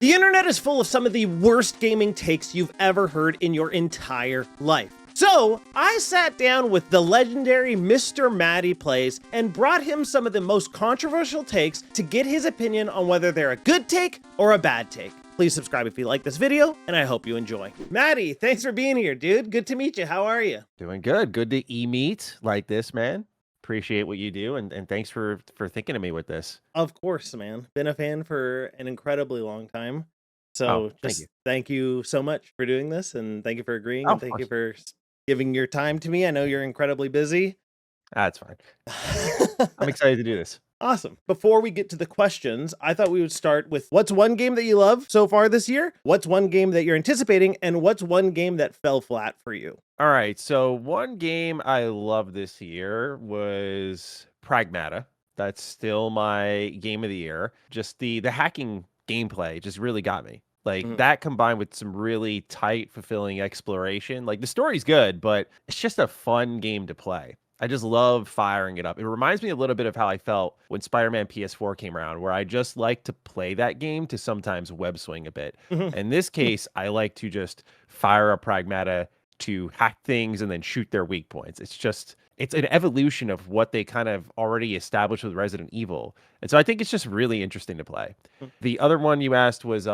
The internet is full of some of the worst gaming takes you've ever heard in your entire life. So, I sat down with the legendary mrmattyplays and brought him some of the most controversial takes to get his opinion on whether they're a good take or a bad take. Please subscribe if you like this video, and I hope you enjoy. Matty, thanks for being here, dude. Good to meet you. How are you? Doing good. Good to e-meet like this, man. Appreciate what you do, and thanks for thinking of me with this. Of course, man. Been a fan for an incredibly long time. Oh, So thank you. just thank you so much for doing this, and thank you for agreeing, Oh, and of thank you course. for giving your time to me. I know you're incredibly busy. That's fine. I'm excited to do this. Awesome. Before we get to the questions, I thought we would start with what's one game that you love so far this year? What's one game that you're anticipating? And what's one game that fell flat for you? All right. So one game I love this year was Pragmata. That's still my game of the year. Just the hacking gameplay just really got me. Like Mhm. that combined with some really tight, fulfilling exploration. Like the story's good, but it's just a fun game to play. I just love firing it up. It reminds me a little bit of how I felt when Spider-Man PS4 came around, where I just like to play that game to sometimes web swing a bit. Mhm. In this case, I like to just fire up Pragmata to hack things and then shoot their weak points. It's an evolution of what they kind of already established with Resident Evil. And so I think it's just really interesting to play. The other one you asked was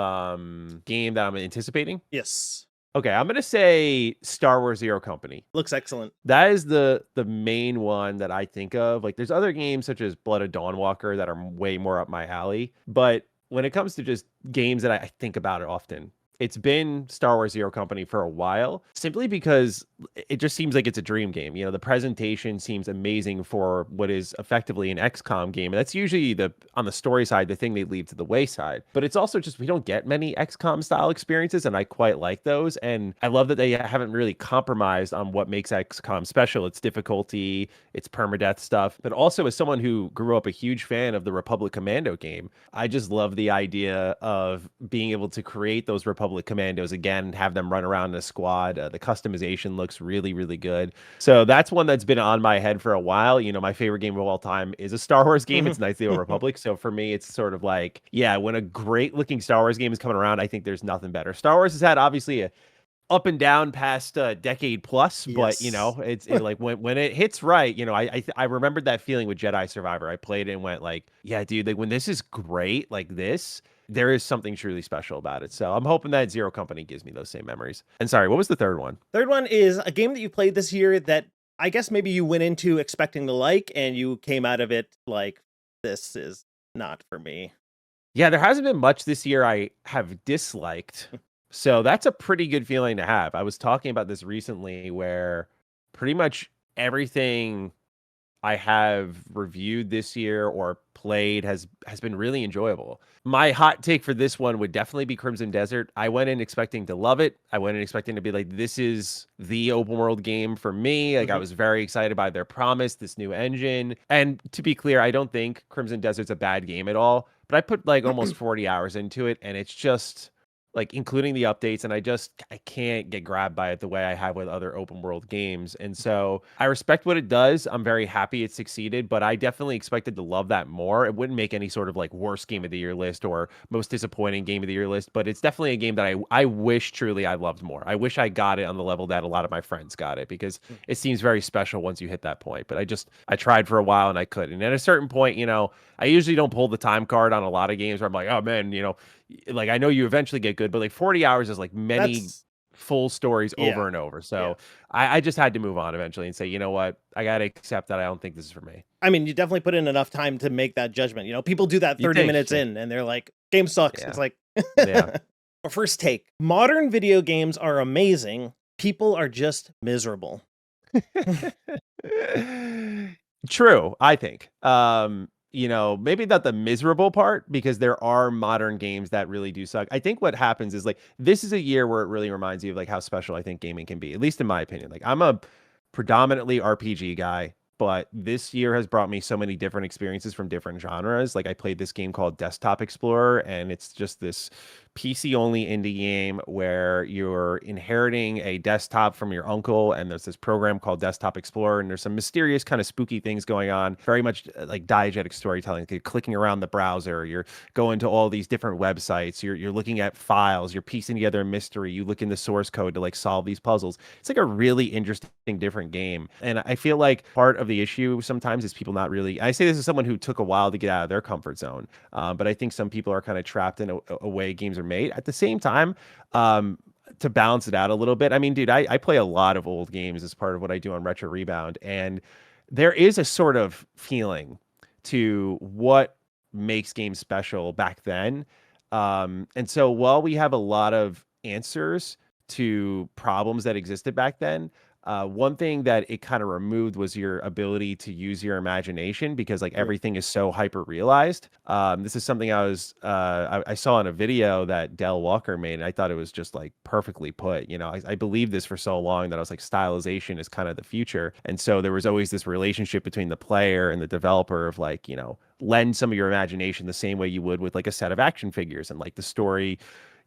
game that I'm anticipating. Yes. Okay, I'm gonna say Star Wars Zero Company. Looks excellent. That is the main one that I think of. Like there's other games such as Blood of Dawnwalker that are way more up my alley. But when it comes to just games that I think about it often, it's been Star Wars Zero Company for a while, simply because it just seems like it's a dream game. You know, the presentation seems amazing for what is effectively an XCOM game. And that's usually on the story side, the thing they leave to the wayside. But it's also just we don't get many XCOM style experiences, and I quite like those. And I love that they haven't really compromised on what makes XCOM special. Its difficulty, its permadeath stuff. But also as someone who grew up a huge fan of the Republic Commando game, I just love the idea of being able to create those Republic Commandos again, have them run around in a squad. The customization looks really, really good. So that's one that's been on my head for a while. You know, my favorite game of all time is a Star Wars game. It's Knights of the Old Republic. So for me, it's sort of like, yeah, when a great looking Star Wars game is coming around, I think there's nothing better. Star Wars has had obviously a up and down past a decade plus, but you know, Yes. like when it hits right, you know, I remembered that feeling with Jedi Survivor. I played it and went like, yeah, dude, like when this is great like this, there is something truly special about it. So I'm hoping that Zero Company gives me those same memories. And sorry, what was the third one? Third one is a game that you played this year that I guess maybe you went into expecting to like, and you came out of it like, this is not for me. Yeah, there hasn't been much this year I have disliked. So that's a pretty good feeling to have. I was talking about this recently where pretty much everything I have reviewed this year or played has been really enjoyable. My hot take for this one would definitely be Crimson Desert. I went in expecting to love it. I went in expecting to be like, this is the open world game for me. Like I Mhm. was very excited by their promise, this new engine. And to be clear, I don't think Crimson Desert's a bad game at all, but I put like almost 40 hours into it and it's just like including the updates, and I can't get grabbed by it the way I have with other open world games. And so I respect what it does. I'm very happy it succeeded, but I definitely expected to love that more. It wouldn't make any sort of like worst game of the year list or most disappointing game of the year list, but it's definitely a game that I wish truly I loved more. I wish I got it on the level that a lot of my friends got it, because it seems very special once you hit that point. But I tried for a while and I couldn't. And at a certain point, you know, I usually don't pull the time card on a lot of games where I'm like, oh man, you know, like I know you eventually get good, but like 40 hours is like many That's, full stories yeah. over and over. Yeah. So I just had to move on eventually and say, you know what, I got to accept that I don't think this is for me. I mean, you definitely put in enough time to make that judgment. You know, people do that You 30 think? minutes Yeah. in and they're like, game sucks. Yeah. It's like, Yeah. our first take, modern video games are amazing. People are just miserable. True, I think. You know, maybe not the miserable part, because there are modern games that really do suck. I think what happens is like this is a year where it really reminds you of like how special I think gaming can be, at least in my opinion. Like I'm a predominantly RPG guy. but this year has brought me so many different experiences from different genres. Like I played this game called Desktop Explorer, and it's just this PC only indie game where you're inheriting a desktop from your uncle, and there's this program called Desktop Explorer, and there's some mysterious kind of spooky things going on. Very much like diegetic storytelling. Like you're clicking around the browser, you're going to all these different websites, you're looking at files, you're piecing together a mystery, you look in the source code to like solve these puzzles. It's like a really interesting, different game. And I feel like part of the issue sometimes is people not really, I say this as someone who took a while to get out of their comfort zone, but I think some people are kind of trapped in a way games are made. At the same time, to balance it out a little bit, I mean, dude, I play a lot of old games as part of what I do on Retro Rebound, and there is a sort of feeling to what makes games special back then. And so while we have a lot of answers to problems that existed back then, one thing that it kind of removed was your ability to use your imagination because like True. everything is so hyper realized. This is something I saw in a video that Del Walker made, and I thought it was just like perfectly put. You know, I believed this for so long that I was like, stylization is kind of the future, and so there was always this relationship between the player and the developer of like, you know, lend some of your imagination the same way you would with like a set of action figures and like the story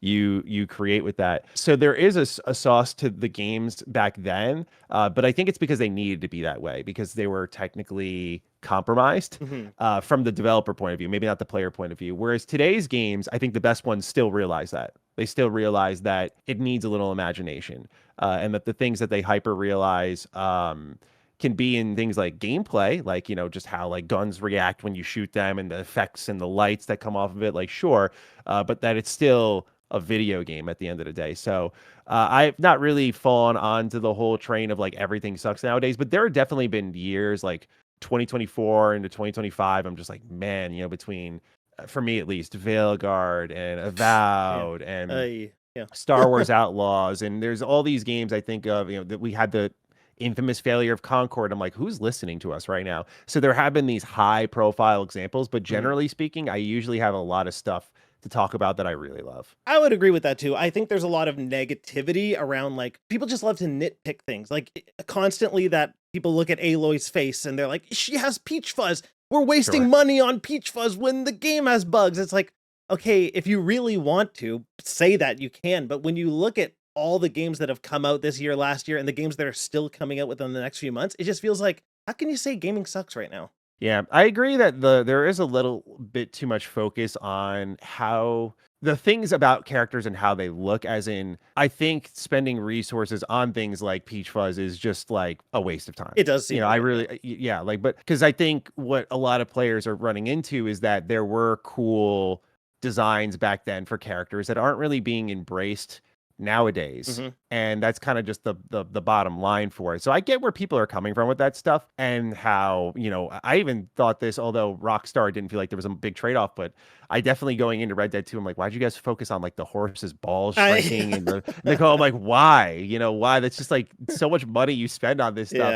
you create with that. So there is a sauce to the games back then, but I think it's because they needed to be that way because they were technically compromised Hmm. from the developer point of view, maybe not the player point of view. Whereas today's games, I think the best ones still realize that. They still realize that it needs a little imagination, and that the things that they hyper realize can be in things like gameplay, like, you know, just how like guns react when you shoot them and the effects and the lights that come off of it, like sure, but that it's still a video game at the end of the day. So I've not really fallen onto the whole train of like everything sucks nowadays, but there have definitely been years like 2024 into 2025. I'm just like, man, you know, between for me at least, Veilguard and Yeah. Avowed and Yeah. Star Wars Outlaws, and there's all these games I think of, you know, that we had the infamous failure of Concord. I'm like, who's listening to us right now? So there have been these high profile examples, but Mhm. generally speaking, I usually have a lot of stuff to talk about that I really love. I would agree with that too. I think there's a lot of negativity around like people just love to nitpick things. Like constantly that people look at Aloy's face and they're like, she has peach fuzz. We're wasting Sure. money on peach fuzz when the game has bugs. It's like, okay, if you really want to say that, you can. But when you look at all the games that have come out this year, last year, and the games that are still coming out within the next few months, it just feels like, how can you say gaming sucks right now? Yeah, I agree that there is a little bit too much focus on how the things about characters and how they look, as in I think spending resources on things like Peach Fuzz is just like a waste of time. It does You seem know, like I it. Yeah. really yeah, like but because I think what a lot of players are running into is that there were cool designs back then for characters that aren't really being embraced nowadays. Hmm. And that's kind of just the bottom line for it. So I get where people are coming from with that stuff and how, you know, I even thought this, although Rockstar didn't feel like there was a big trade-off, but I definitely going into Red Dead 2, I'm like, why'd you guys focus on like the horse's balls shrinking and the I'm like, why? You know, why? That's just like so much money you spend on this stuff.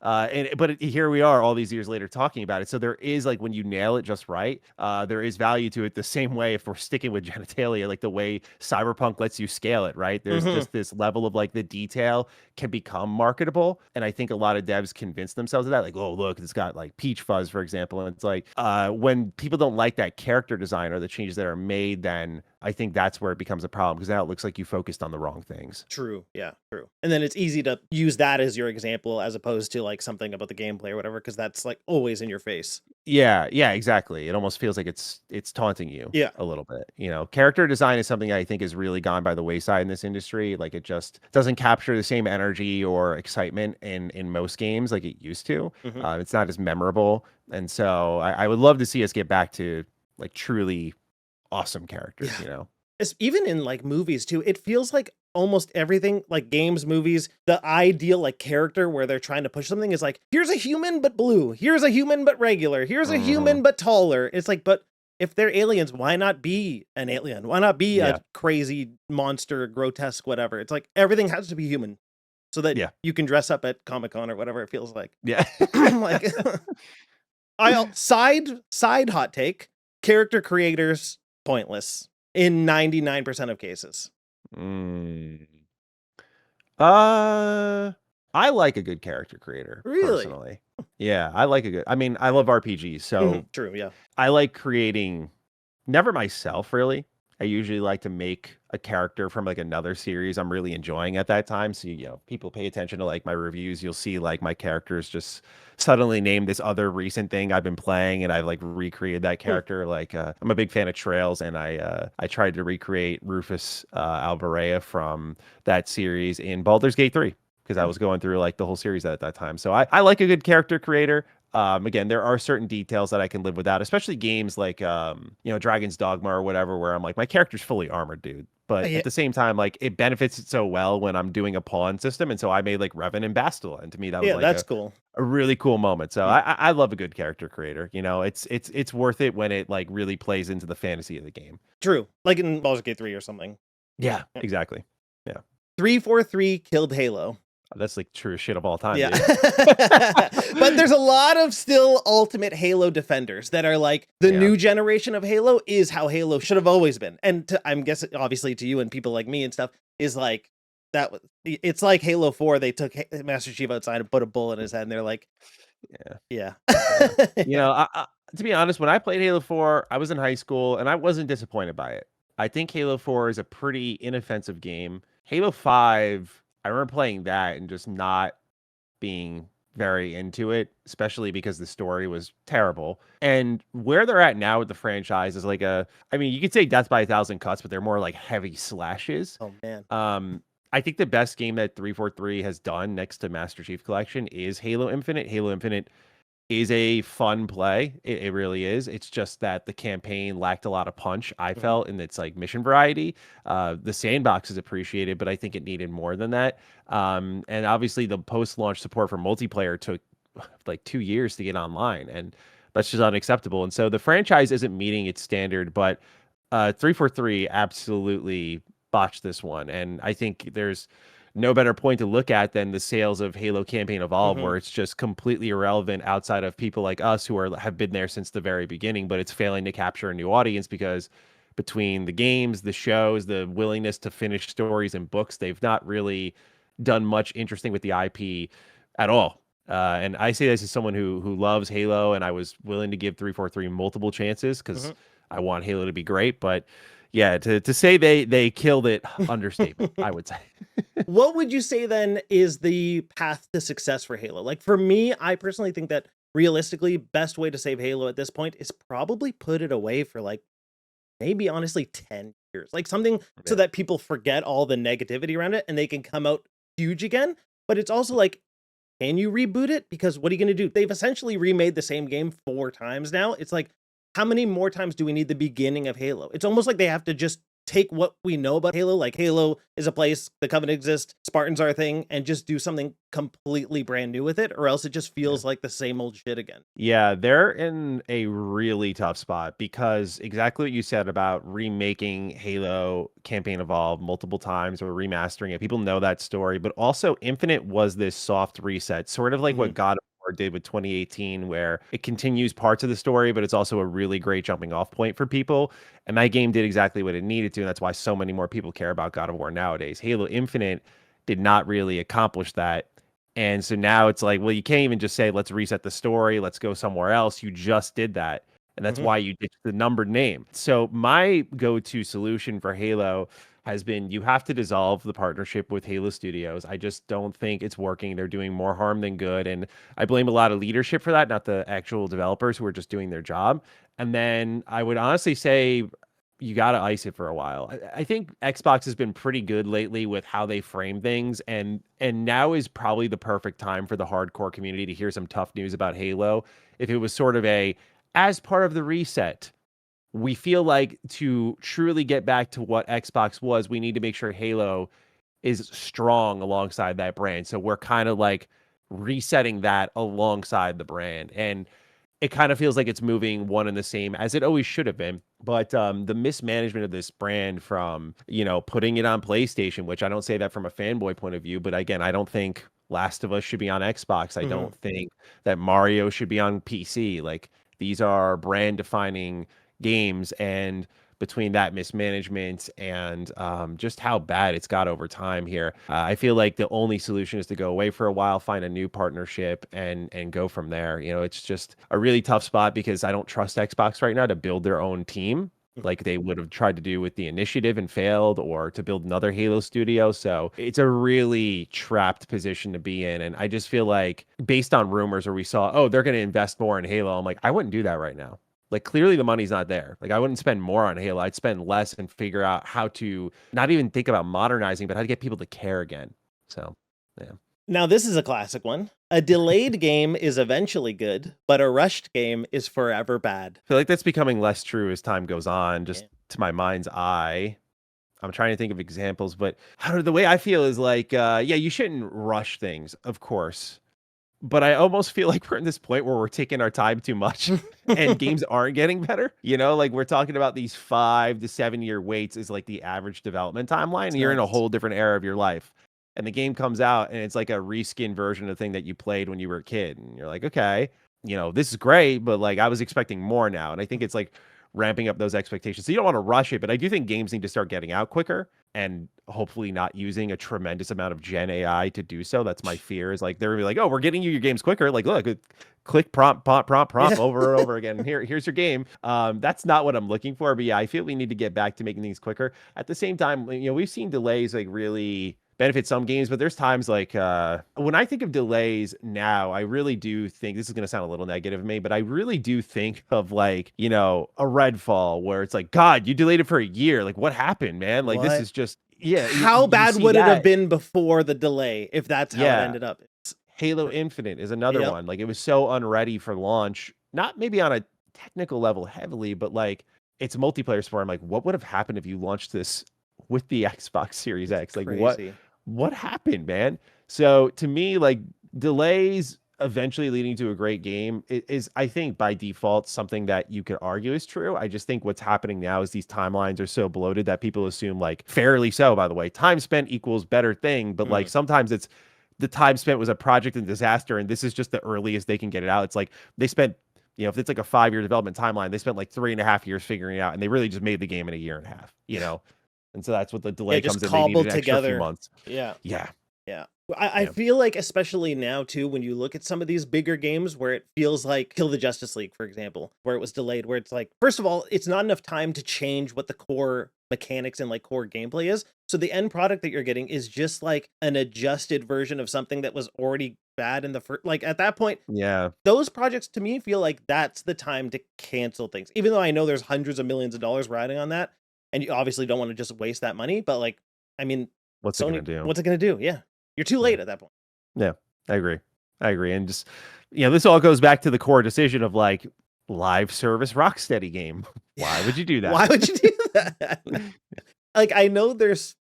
Yeah. But here we are all these years later talking about it. So there is like when you nail it just right, there is value to it the same way if we're sticking with genitalia, like the way Cyberpunk lets you scale it, right? There's Hmm. just this level of like the detail can become marketable. And I think a lot of devs convince themselves of that. Like, oh, look, it's got like peach fuzz, for example. And it's like when people don't like that character design or the changes that are made, then I think that's where it becomes a problem because now it looks like you focused on the wrong things. True. Yeah, true. And then it's easy to use that as your example as opposed to like something about the gameplay or whatever, because that's like always in your face. Yeah, yeah, exactly. It almost feels like it's taunting you Yeah. a little bit. You know, character design is something I think has really gone by the wayside in this industry. Like it just doesn't capture the same energy or excitement in most games like it used to. Hmm. It's not as memorable, and so I would love to see us get back to like truly awesome characters. Yeah. You know. It's even in like movies too. It feels like almost everything, like games, movies, the ideal like character where they're trying to push something is like, here's a human but blue, here's a human but regular, here's a Hmm. human but taller. It's like, but if they're aliens, why not be an alien? Why not be a Yeah, crazy monster, grotesque, whatever? It's like everything has to be human so that yeah, you can dress up at Comic Con or whatever it feels like. yeah. Like, side hot take: character creators pointless in 99% of cases. Mm. Uh, I like a good character creator Really? personally. Yeah, I like a good. I mean, I love RPGs, so True, yeah. I like creating. Never myself, really. I usually like to make a character from like another series I'm really enjoying at that time. So, people pay attention to like my reviews. You'll see like my characters just suddenly name this other recent thing I've been playing, and I've like recreated that Hmm. character. Like, I'm a big fan of Trails, and I tried to recreate Rufus Alvarea from that series in Baldur's Gate 3 because I Yeah. was going through like the whole series at that time. So I like a good character creator. Again, there are certain details that I can live without, especially games like Dragon's Dogma or whatever, where I'm like, my character's fully armored, dude. But Yeah, at the same time, like it benefits it so well when I'm doing a pawn system, and so I made like Revan and Bastila, and to me that was yeah, like that's a, cool. a really cool moment. So Mm. I love a good character creator. It's worth it when it like really plays into the fantasy of the game. True. Like in Baldur's Gate 3 or something. Yeah, Yeah. exactly. Yeah, 343 killed Halo. that's like true shit of all time, Yeah. dude. But there's a lot of still ultimate Halo defenders that are like the Yeah. new generation of Halo is how Halo should have always been. And I'm guessing obviously to you and people like me and stuff is like it's like Halo 4 they took Master Chief outside and put a bullet in his head and they're like, Yeah. yeah. Yeah. Yeah. To be honest, when I played Halo 4, I was in high school and I wasn't disappointed by it. I think Halo 4 is a pretty inoffensive game. Halo 5, I remember playing that and just not being very into it, especially because the story was terrible. And where they're at now with the franchise is like I mean, you could say death by a thousand cuts, but they're more like heavy slashes. Oh man. I think the best game that 343 has done next to Master Chief Collection is Halo Infinite. Halo Infinite is a fun play. It really is. It's just that the campaign lacked a lot of punch, I Mhm. felt, in its like mission variety. The sandbox is appreciated, but I think it needed more than that. And obviously the post-launch support for multiplayer took like 2 years to get online, and that's just unacceptable. And so the franchise isn't meeting its standard, but 343 absolutely botched this one. And I think there's no better point to look at than the sales of Halo Campaign Evolve, Mhm. where it's just completely irrelevant outside of people like us who have been there since the very beginning, but it's failing to capture a new audience because between the games, the shows, the willingness to finish stories and books, they've not really done much interesting with the IP at all. And I say this as someone who loves Halo, and I was willing to give 343 multiple chances because I want Halo to be great. But yeah, to say they killed it, understatement, I Mhm. would say. What would you say then is the path to success for Halo? Like for me, I personally think that realistically, best way to save Halo at this point is probably put it away for like maybe honestly 10 years. Like something so Yeah. that people forget all the negativity around it and they can come out huge again. But it's also like, can you reboot it? Because what are you going to do? They've essentially remade the same game 4 times now. It's like, how many more times do we need the beginning of Halo? It's almost like they have to just take what we know about Halo, like Halo is a place, the Covenant exists, Spartans are a thing, and just do something completely brand new with it, or else it just Yeah. feels like the same old shit again. Yeah, they're in a really tough spot because exactly what you said about remaking Halo Campaign Evolve multiple times or remastering it. People know that story, but also Infinite was this soft reset, sort of like Hmm. what God of War did with 2018, where it continues parts of the story, but it's also a really great jumping off point for people. And that game did exactly what it needed to, and that's why so many more people care about God of War nowadays. Halo Infinite did not really accomplish that. And so now it's like, well, you can't even just say, let's reset the story, let's go somewhere else. You just did that. And that's Hmm. why you ditched the numbered name. So my go-to solution for Halo has been you have to dissolve the partnership with Halo Studios. I just don't think it's working. They're doing more harm than good. And I blame a lot of leadership for that, not the actual developers who are just doing their job. And then I would honestly say you got to ice it for a while. I think Xbox has been pretty good lately with how they frame things, and now is probably the perfect time for the hardcore community to hear some tough news about Halo. If it was sort of as part of the reset, we feel like to truly get back to what Xbox was, we need to make sure Halo is strong alongside that brand. So we're kind of like resetting that alongside the brand. And it kind of feels like it's moving one and the same as it always should have been. But the mismanagement of this brand from, putting it on PlayStation, which I don't say that from a fanboy point of view, but again, I don't think Last of Us should be on Xbox. I Hmm. don't think that Mario should be on PC. Like these are brand defining games, and between that mismanagement and just how bad it's got over time here. I feel like the only solution is to go away for a while, find a new partnership, and go from there. It's just a really tough spot because I don't trust Xbox right now to build their own team like they would have tried to do with the initiative and failed, or to build another Halo studio. So it's a really trapped position to be in. And I just feel like, based on rumors where we saw, oh, they're going to invest more in Halo, I'm like, I wouldn't do that right now. Like, clearly the money's not there. Like, I wouldn't spend more on Halo. I'd spend less and figure out how to not even think about modernizing, but how to get people to care again. So, yeah. Now, this is a classic one. A delayed game is eventually good, but a rushed game is forever bad. I feel like that's becoming less true as time goes on, just to my mind's eye. I'm trying to think of examples, but the way I feel is like, yeah, you shouldn't rush things, of course. But I almost feel like we're in this point where we're taking our time too much and games aren't getting better. Like, we're talking about these 5 to 7 year waits is like the average development timeline. And you're in a whole different era of your life. And the game comes out and it's like a reskin version of the thing that you played when you were a kid. And you're like, okay, this is great, but like, I was expecting more now. And I think it's like ramping up those expectations. So you don't want to rush it, but I do think games need to start getting out quicker and hopefully not using a tremendous amount of Gen AI to do so. That's my fear, is like, they're gonna be like, oh, we're getting you your games quicker. Like, look, click prompt over and over again. Here's your game. That's not what I'm looking for. But yeah, I feel we need to get back to making things quicker. At the same time, we've seen delays like really benefit some games, but there's times like when I think of delays now, I really do think, this is going to sound a little negative of me, but I really do think of like, a Redfall where it's like, God, you delayed it for a year. Like, what happened, man? Like, this is just, yeah. How bad would it have been before the delay if that's how it ended up? Halo Infinite is another one. Like, it was so unready for launch, not maybe on a technical level heavily, but like, it's a multiplayer sport. I'm like, what would have happened if you launched this with the Xbox Series X? Like, what happened, man? So to me, like, delays eventually leading to a great game is, I think, by default, something that you could argue is true. I just think what's happening now is these timelines are so bloated that people assume, like, fairly so, by the way, time spent equals better thing. But like, sometimes it's the time spent was a project and disaster, and this is just the earliest they can get it out. It's like they spent, if it's like a 5-year development timeline, they spent like 3.5 years figuring it out, and they really just made the game in a 1.5 years. And so that's what the delay comes in. They need an extra few months. Yeah. I feel like, especially now too, when you look at some of these bigger games where it feels like Kill the Justice League, for example, where it was delayed, where it's like, first of all, it's not enough time to change what the core mechanics and like core gameplay is. So the end product that you're getting is just like an adjusted version of something that was already bad in the first. Like, at that point, those projects to me feel like that's the time to cancel things, even though I know there's hundreds of millions of dollars riding on that. And you obviously don't want to just waste that money, but like, I mean, what's it going to do? What's it going to do? Yeah. You're too late at that point. Yeah, I agree. And just, this all goes back to the core decision of like, live service Rocksteady game. Why would you do that? Why would you do that? Like, I know there's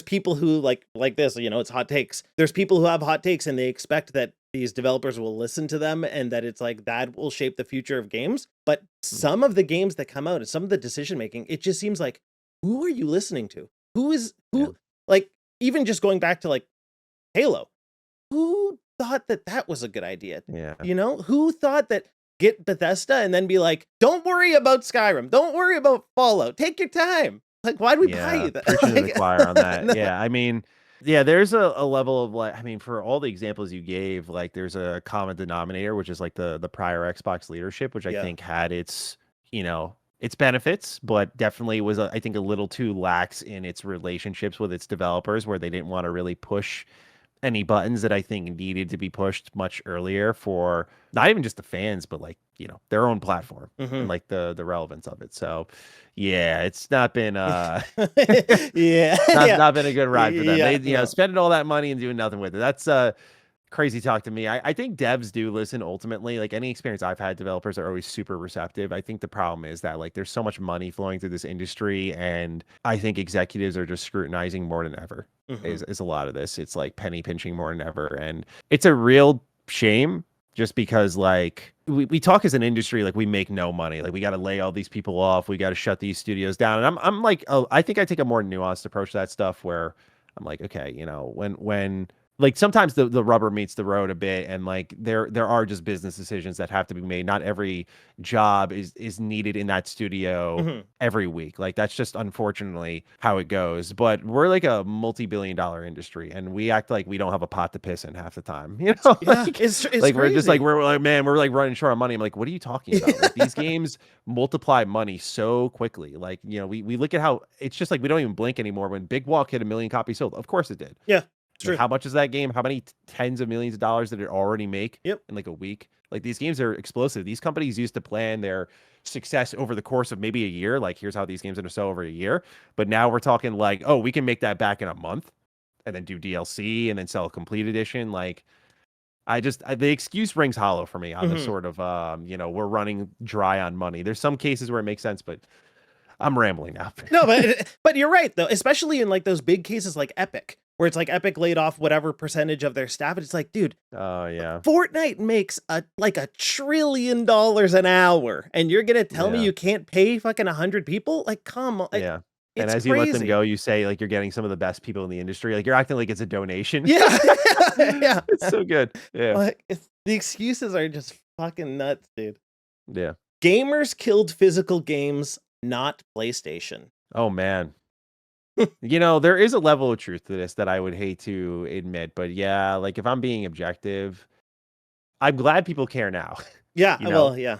people who like this, it's hot takes. There's people who have hot takes and they expect that these developers will listen to them and that it's like that will shape the future of games. But some of the games that come out and some of the decision making, it just seems like, who are you listening to? Like, even just going back to like Halo, who thought that was a good idea? Yeah. Who thought that get Bethesda and then be like, don't worry about Skyrim. Don't worry about Fallout. Take your time. Like, why'd we buy you that? Preaching to the choir on that. No. Yeah. I mean, yeah, there's a level of like, I mean, for all the examples you gave, like there's a common denominator, which is like the prior Xbox leadership, which I think had its benefits, but definitely was, I think, a little too lax in its relationships with its developers, where they didn't want to really push any buttons that I think needed to be pushed much earlier for not even just the fans, but like, their own platform and like the relevance of it. So yeah, it's not been not been a good ride for them. They spending all that money and doing nothing with it. That's crazy talk to me. I think devs do listen ultimately. Like, any experience I've had, developers are always super receptive. I think the problem is that like there's so much money flowing through this industry, and I think executives are just scrutinizing more than ever. Is a lot of this. It's like penny pinching more than ever, and it's a real shame. Just because like we talk as an industry like we make no money, like we got to lay all these people off, we got to shut these studios down, and I'm like, I think I take a more nuanced approach to that stuff, where I'm like, okay, when like sometimes the rubber meets the road a bit, and like there are just business decisions that have to be made. Not every job is needed in that studio Mhm. every week. Like that's just unfortunately how it goes. But we're like a multi-billion-dollar industry, and we act like we don't have a pot to piss in half the time. You know, Yeah, it's like we're just like crazy. we're like, man, we're like running short on money. I'm like, what are you talking about? Like these games multiply money so quickly. Like, you know, we look at how it's just like we don't even blink anymore. When Big Walk hit 1 million copies sold, of course it did. Yeah, it's Like, true. how much is that game? How many tens of millions of dollars did it already make Yep. in like a week? Like these games are explosive. These companies used to plan their success over the course of maybe a year. Like, here's how these games are going to sell over a year. But now we're talking like, oh, we can make that back in a month and then do DLC and then sell a complete edition. Like, the excuse rings hollow for me on the Mhm. sort of, you know, we're running dry on money. There's some cases where it makes sense, but I'm rambling now. No, but you're right though, especially in like those big cases like Epic, where it's like Epic laid off whatever percentage of their staff, and it's like, dude, Oh, yeah. Fortnite makes $1 trillion an hour, and you're gonna tell me Yeah. you can't pay fucking 100 people? Like, come on, Yeah. And it's as you let them crazy. go, you say like you're getting some of the best people in the industry. Like you're acting like it's a donation. Yeah, yeah. It's so good. Yeah. Like, the excuses are just fucking nuts, dude. Yeah. Gamers killed physical games, not PlayStation. Oh man. You know, there is a level of truth to this that I would hate to admit, but yeah, like if I'm being objective, I'm glad people care now. Yeah, You know, well, yeah.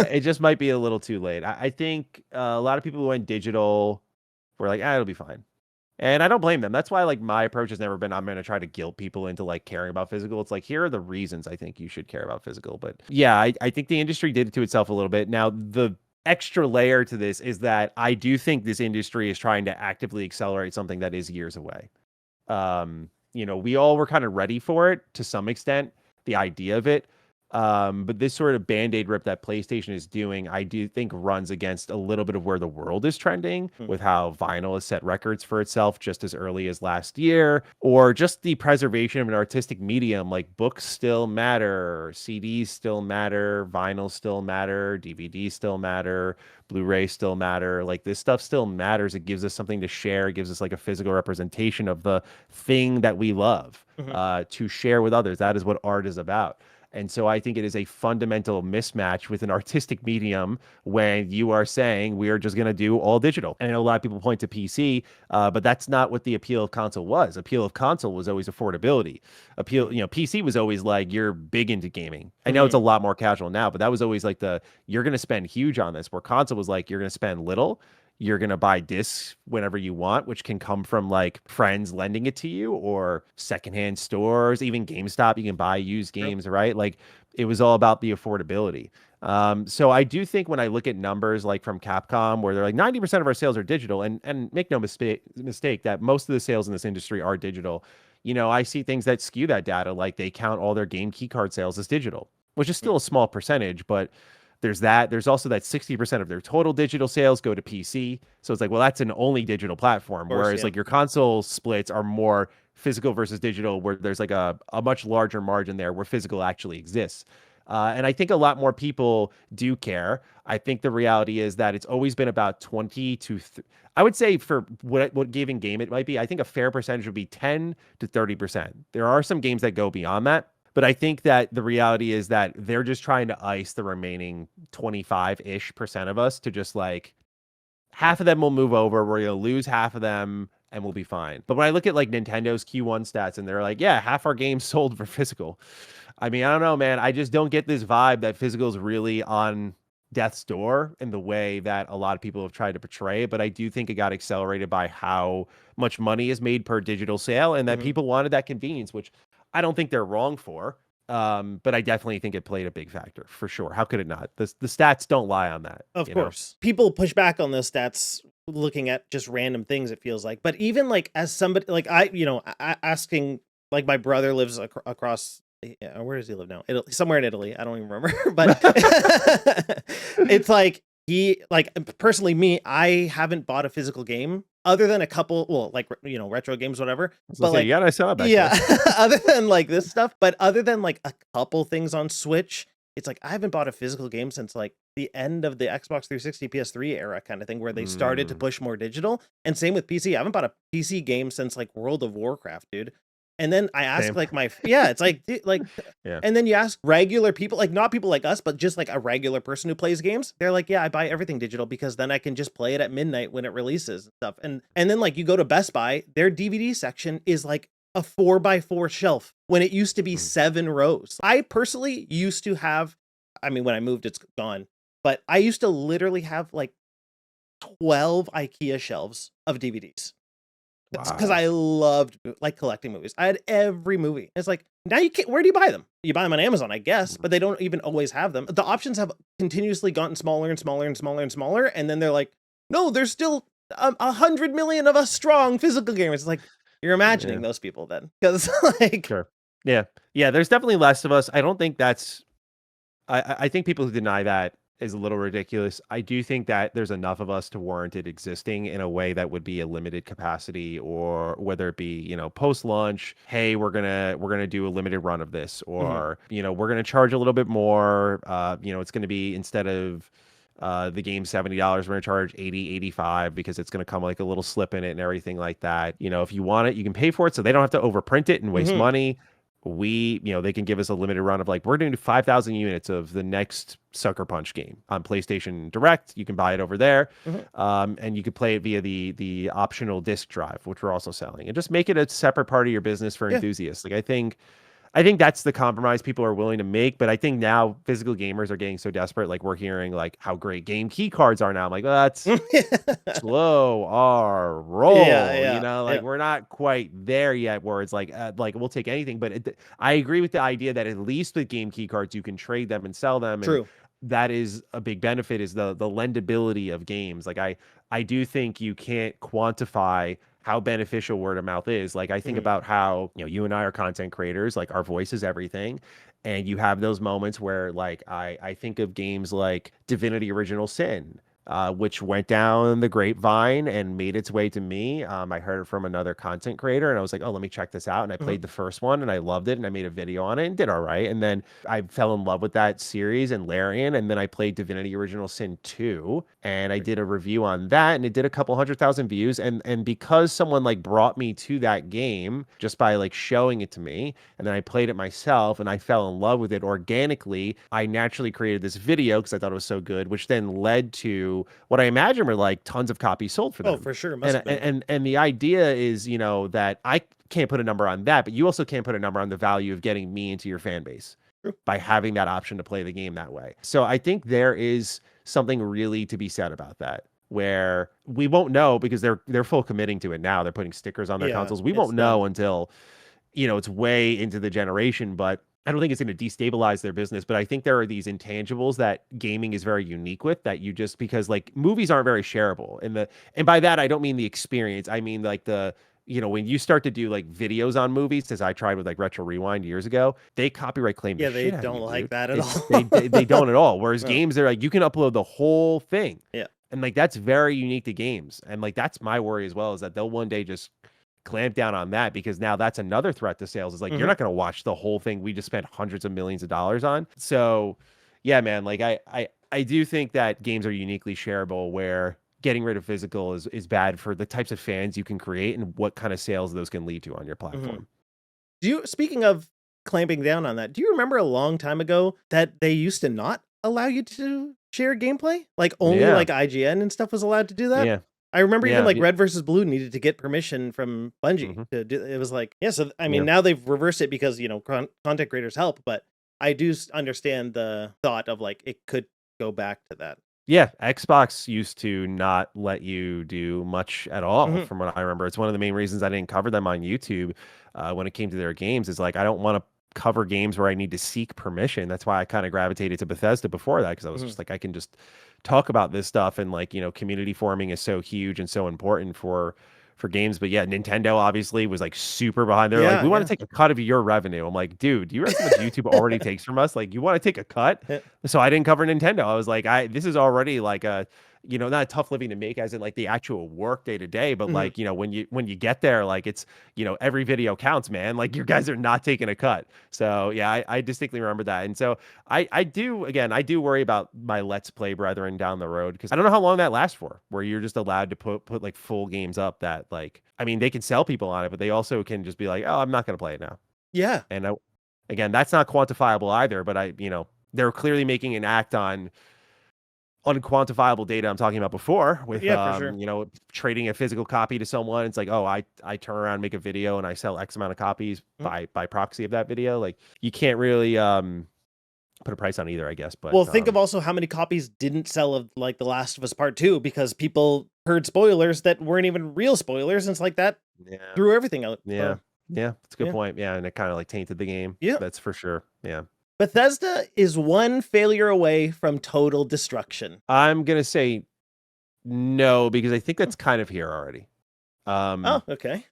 it just might be a little too late. I think a lot of people who went digital were like, ah, it'll be fine. And I don't blame them. That's why like my approach has never been I'm going to try to guilt people into like caring about physical. It's like here are the reasons I think you should care about physical. But yeah, I think the industry did it to itself a little bit. Now the extra layer to this is that I do think this industry is trying to actively accelerate something that is years away. You know, we all were kind of ready for it to some extent, the idea of it. But this sort of band-aid rip that PlayStation is doing, I do think runs against a little bit of where the world is trending Hmm. with how vinyl has set records for itself just as early as last year, or just the preservation of an artistic medium. Like books still matter, CDs still matter, vinyl still matter, DVDs still matter, Blu-ray still matter. Like this stuff still matters. It gives us something to share. It gives us like a physical representation of the thing that we love Mhm. to share with others. That is what art is about. And so I think it is a fundamental mismatch with an artistic medium when you are saying we are just going to do all digital. And I know a lot of people point to PC, but that's not what the appeal of console was. Appeal of console was always affordability. Appeal, you know, PC was always like you're big into gaming. I know it's a Mhm. lot more casual now, but that was always like the you're going to spend huge on this. Where console was like you're going to spend little. You're going to buy discs whenever you want, which can come from like friends lending it to you or secondhand stores, even GameStop. You can buy used True. games, right? Like it was all about the affordability. So I do think when I look at numbers like from Capcom, where they're like 90% of our sales are digital, and make no mistake that most of the sales in this industry are digital. You know, I see things that skew that data, like they count all their game key card sales as digital, which is Mm. still a small percentage, but there's that. There's also that 60% of their total digital sales go to PC. So it's like, well, that's an only digital platform. Of course, Whereas yeah. like your console splits are more physical versus digital, where there's like a much larger margin there where physical actually exists. And I think a lot more people do care. I think the reality is that it's always been about 20 to, I would say for what given game it might be, I think a fair percentage would be 10 to 30%. There are some games that go beyond that. But I think that the reality is that they're just trying to ice the remaining 25-ish percent of us to just like half of them will move over. We're going to lose half of them and we'll be fine. But when I look at like Nintendo's Q1 stats and they're like, yeah, half our games sold for physical. I mean, I don't know, man. I just don't get this vibe that physical is really on death's door in the way that a lot of people have tried to portray it. But I do think it got accelerated by how much money is made per digital sale and that Mhm. people wanted that convenience, which I don't think they're wrong for. But I definitely think it played a big factor for sure. How could it not? The stats don't lie on that, Of you know? course. People push back on those stats looking at just random things, it feels like. But even like as somebody like asking like my brother lives across where does he live now? Italy, somewhere in Italy. I don't even remember. But it's like he like personally me, I haven't bought a physical game other than a couple, well, like retro games, whatever. I was gonna But say, you like got a nice setup back yeah, there. other than like this stuff, but other than like a couple things on Switch, it's like I haven't bought a physical game since like the end of the Xbox 360 PS3 era kind of thing where they started to Mm, push more digital. And same with PC. I haven't bought a PC game since like World of Warcraft, dude. And then I ask Same. like yeah, it's like Yeah. and then you ask regular people, like not people like us, but just like a regular person who plays games. They're like, yeah, I buy everything digital because then I can just play it at midnight when it releases and stuff. And then like you go to Best Buy, their DVD section is like a 4x4 shelf when it used to be 7 rows. I personally used to have, I mean, when I moved, it's gone, but I used to literally have like 12 IKEA shelves of DVDs because Wow. I loved like collecting movies. I had every movie. It's like now you can't. Where do you buy them? You buy them on Amazon, I guess, but they don't even always have them. The options have continuously gotten smaller and smaller and smaller and smaller, and then they're like, no, there's still 100 million of us strong physical gamers. It's like you're Yeah. imagining those people then, because like Sure. Yeah. Yeah. There's definitely less of us. I don't think that's. I think people who deny that is a little ridiculous. I do think that there's enough of us to warrant it existing in a way that would be a limited capacity, or whether it be, post launch, hey, we're gonna do a limited run of this, or we're gonna charge a little bit more. It's gonna be, instead of the game $70, we're gonna charge 80, 85 because it's gonna come like a little slip in it and everything like that. If you want it, you can pay for it, so they don't have to overprint it and waste money. They can give us a limited run of like, we're doing 5,000 units of the next Sucker Punch game on PlayStation Direct. You can buy it over there, and you can play it via the optional disc drive, which we're also selling, and just make it a separate part of your business for enthusiasts. Like, I think that's the compromise people are willing to make. But I think now physical gamers are getting so desperate. Like, we're hearing like how great game key cards are now. I'm like, well, that's slow our roll. Yeah. We're not quite there yet where it's like we'll take anything. But I agree with the idea that at least with game key cards, you can trade them and sell them. True. And that is a big benefit, is the lendability of games. Like, I do think you can't quantify how beneficial word of mouth is. Like, I think about how, you and I are content creators, like our voice is everything. And you have those moments where like, I think of games like Divinity Original Sin, which went down the grapevine and made its way to me. I heard it from another content creator and I was like, oh, let me check this out. And I played the first one and I loved it and I made a video on it and did all right. And then I fell in love with that series and Larian. And then I played Divinity Original Sin 2 and I did a review on that and it did a couple 100,000 views. And because someone like brought me to that game just by like showing it to me, and then I played it myself and I fell in love with it organically, I naturally created this video because I thought it was so good, which then led to what I imagine were like tons of copies sold for them. Oh, for sure. Must have been. And the idea is, that I can't put a number on that, but you also can't put a number on the value of getting me into your fan base by having that option to play the game that way. So I think there is something really to be said about that, where we won't know because they're full committing to it now. They're putting stickers on their consoles. We won't know until, it's way into the generation, but I don't think it's going to destabilize their business. But I think there are these intangibles that gaming is very unique with, that you just, because like movies aren't very shareable, and by that I don't mean the experience. I mean like when you start to do like videos on movies, as I tried with like Retro Rewind years ago, they copyright claim the they shit out don't of you, like dude. that at all. They don't at all. Whereas games, they're like, you can upload the whole thing. Yeah. And like that's very unique to games. And like that's my worry as well, is that they'll one day just clamp down on that, because now that's another threat to sales. Is like, you're not going to watch the whole thing we just spent hundreds of millions of dollars on. So yeah, man, like I do think that games are uniquely shareable, where getting rid of physical is bad for the types of fans you can create and what kind of sales those can lead to on your platform. Speaking of clamping down on that, do you remember a long time ago that they used to not allow you to share gameplay? Like only like IGN and stuff was allowed to do that? Yeah. I remember even like Red versus Blue needed to get permission from Bungie to do it. Was like, so I mean, now they've reversed it because, content creators help, but I do understand the thought of like, it could go back to that. Yeah, Xbox used to not let you do much at all, from what I remember. It's one of the main reasons I didn't cover them on YouTube when it came to their games. Is like, I don't want to cover games where I need to seek permission. That's why I kind of gravitated to Bethesda before that, because I was just like, I can just talk about this stuff, and like, community forming is so huge and so important for games. But yeah, Nintendo obviously was like super behind. They're like, we want to take a cut of your revenue. I'm like, dude, do you realize how much YouTube already takes from us? Like, you want to take a cut? So I didn't cover Nintendo. I was like, this is already like not a tough living to make as in like the actual work day to day, but Mhm. like, when you get there, like it's, every video counts, man. Like your guys are not taking a cut. So yeah, I distinctly remember that. And so I do worry about my Let's Play brethren down the road because I don't know how long that lasts for, where you're just allowed to put like full games up that like, I mean, they can sell people on it, but they also can just be like, oh, I'm not going to play it now. Yeah. And again, that's not quantifiable either, but they're clearly making an act on unquantifiable data I'm talking about before with Yeah, for sure. trading a physical copy to someone. It's like, oh, I turn around, make a video, and I sell X amount of copies Mhm. by proxy of that video. Like you can't really put a price on either, I guess. But Well, think of also how many copies didn't sell of like The Last of Us Part 2 because people heard spoilers that weren't even real spoilers, and it's like that yeah, threw everything out. yeah, So, yeah, that's a good yeah. point. Yeah, and it kind of like tainted the game. Yeah. That's for sure. Yeah. Bethesda is one failure away from total destruction. I'm gonna say no, because I think that's kind of here already. Oh, Um, okay.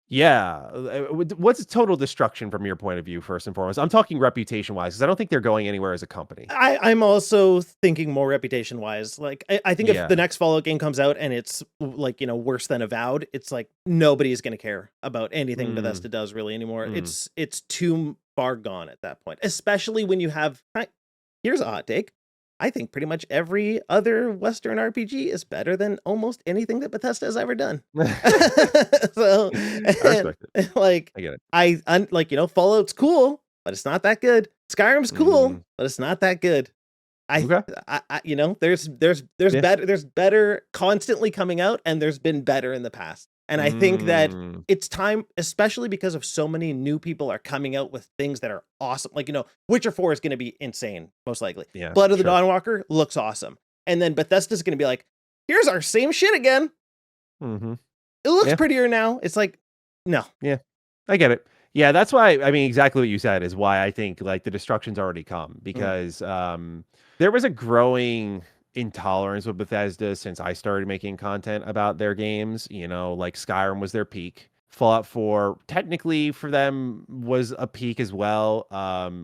yeah. What's total destruction from your point of view, first and foremost? I'm talking reputation wise, because I don't think they're going anywhere as a company. I'm also thinking more reputation wise. Like, I think if the Yeah. next Fallout game comes out and it's like, worse than Avowed, it's like nobody's going to care about anything Mm, Bethesda does really anymore. mm. It's too far gone at that point, especially when you have, here's a hot take. I think pretty much every other Western RPG is better than almost anything that Bethesda has ever done. So, I respect it. like, I get it. Fallout's cool, but it's not that good. Skyrim's cool, Mm, but it's not that good. okay. There's Yeah. better constantly coming out, and there's been better in the past. And I think that Mm, it's time, especially because of so many new people are coming out with things that are awesome. Like, Witcher 4 is going to be insane, most likely. yeah, Blood of the sure. Dawnwalker looks awesome. And then Bethesda's going to be like, here's our same shit again. Hmm. It looks Yeah. prettier now. It's like, no. Yeah. I get it. Yeah, that's why, I mean, exactly what you said is why I think like the destruction's already come, Mhm. because there was a growing intolerance with Bethesda since I started making content about their games. Like Skyrim was their peak. Fallout 4 technically for them was a peak as well.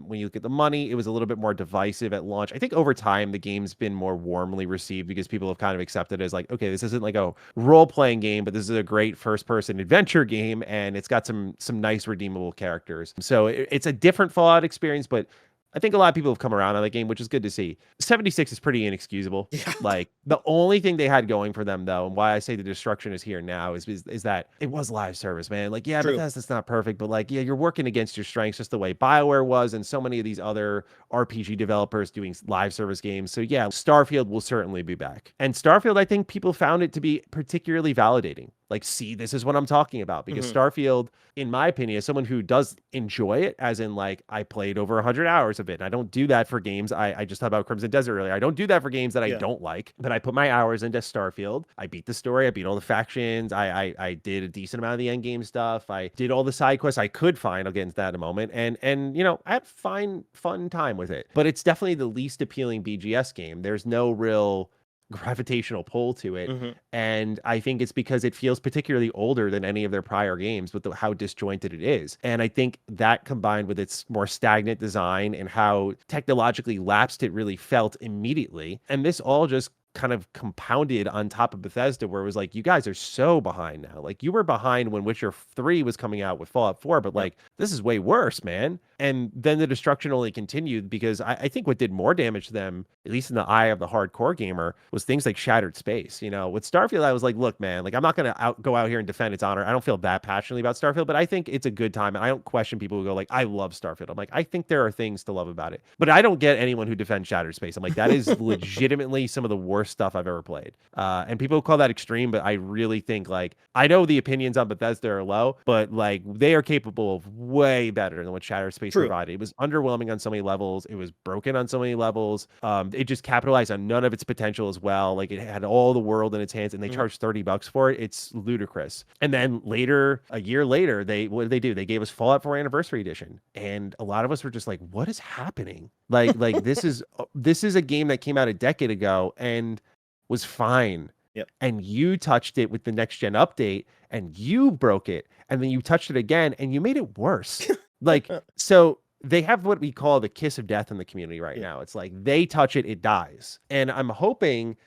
When you look at the money, it was a little bit more divisive at launch. I think over time the game's been more warmly received because people have kind of accepted it as like, okay, this isn't like a role-playing game, but this is a great first-person adventure game, and it's got some nice redeemable characters. So it's a different Fallout experience, but I think a lot of people have come around on the game, which is good to see. 76 is pretty inexcusable. Yeah. Like the only thing they had going for them, though, and why I say the destruction is here now, is that it was live service, man. Like, yeah, True. Bethesda's not perfect, but like, yeah, you're working against your strengths, just the way BioWare was, and so many of these other RPG developers doing live service games. So yeah, Starfield will certainly be back, and Starfield, I think people found it to be particularly validating. Like, see, this is what I'm talking about, because Mhm. Starfield, in my opinion, as someone who does enjoy it, as in like I played over 100 hours of it, and I don't do that for games. I just talked about Crimson Desert earlier. I don't do that for games that I Yeah. don't like, but I put my hours into Starfield. I beat the story. I beat all the factions. I did a decent amount of the end game stuff. I did all the side quests I could find. I'll get into that in a moment. And I had fun time with it. But it's definitely the least appealing BGS game. There's no real gravitational pull to it, Mhm. and I think it's because it feels particularly older than any of their prior games with how disjointed it is. And I think that, combined with its more stagnant design and how technologically lapsed it really felt immediately, and this all just kind of compounded on top of Bethesda, where it was like, you guys are so behind now. Like, you were behind when Witcher 3 was coming out with Fallout 4, but Yep. like, this is way worse, man. And then the destruction only continued, because I think what did more damage to them, at least in the eye of the hardcore gamer, was things like Shattered Space. With Starfield, I was like, look, man, like, I'm not going to go out here and defend its honor. I don't feel that passionately about Starfield, but I think it's a good time. And I don't question people who go like, I love Starfield. I'm like, I think there are things to love about it, but I don't get anyone who defends Shattered Space. I'm like, that is legitimately some of the worst stuff I've ever played. And people call that extreme, but I really think, like, I know the opinions on Bethesda are low, but like, they are capable of way better than what Shattered Space True. provided. It was underwhelming on so many levels. It was broken on so many levels. It just capitalized on none of its potential as well. Like, it had all the world in its hands, and they Mhm. charged $30 for it. It's ludicrous. And then later, a year later, what did they do? They gave us Fallout 4 Anniversary Edition, and a lot of us were just like, "What is happening?" Like this is a game that came out a decade ago and was fine. Yep. And you touched it with the next gen update, and you broke it, and then you touched it again and you made it worse. Like, so they have what we call the kiss of death in the community right Yeah. now. It's like they touch it, it dies. And I'm hoping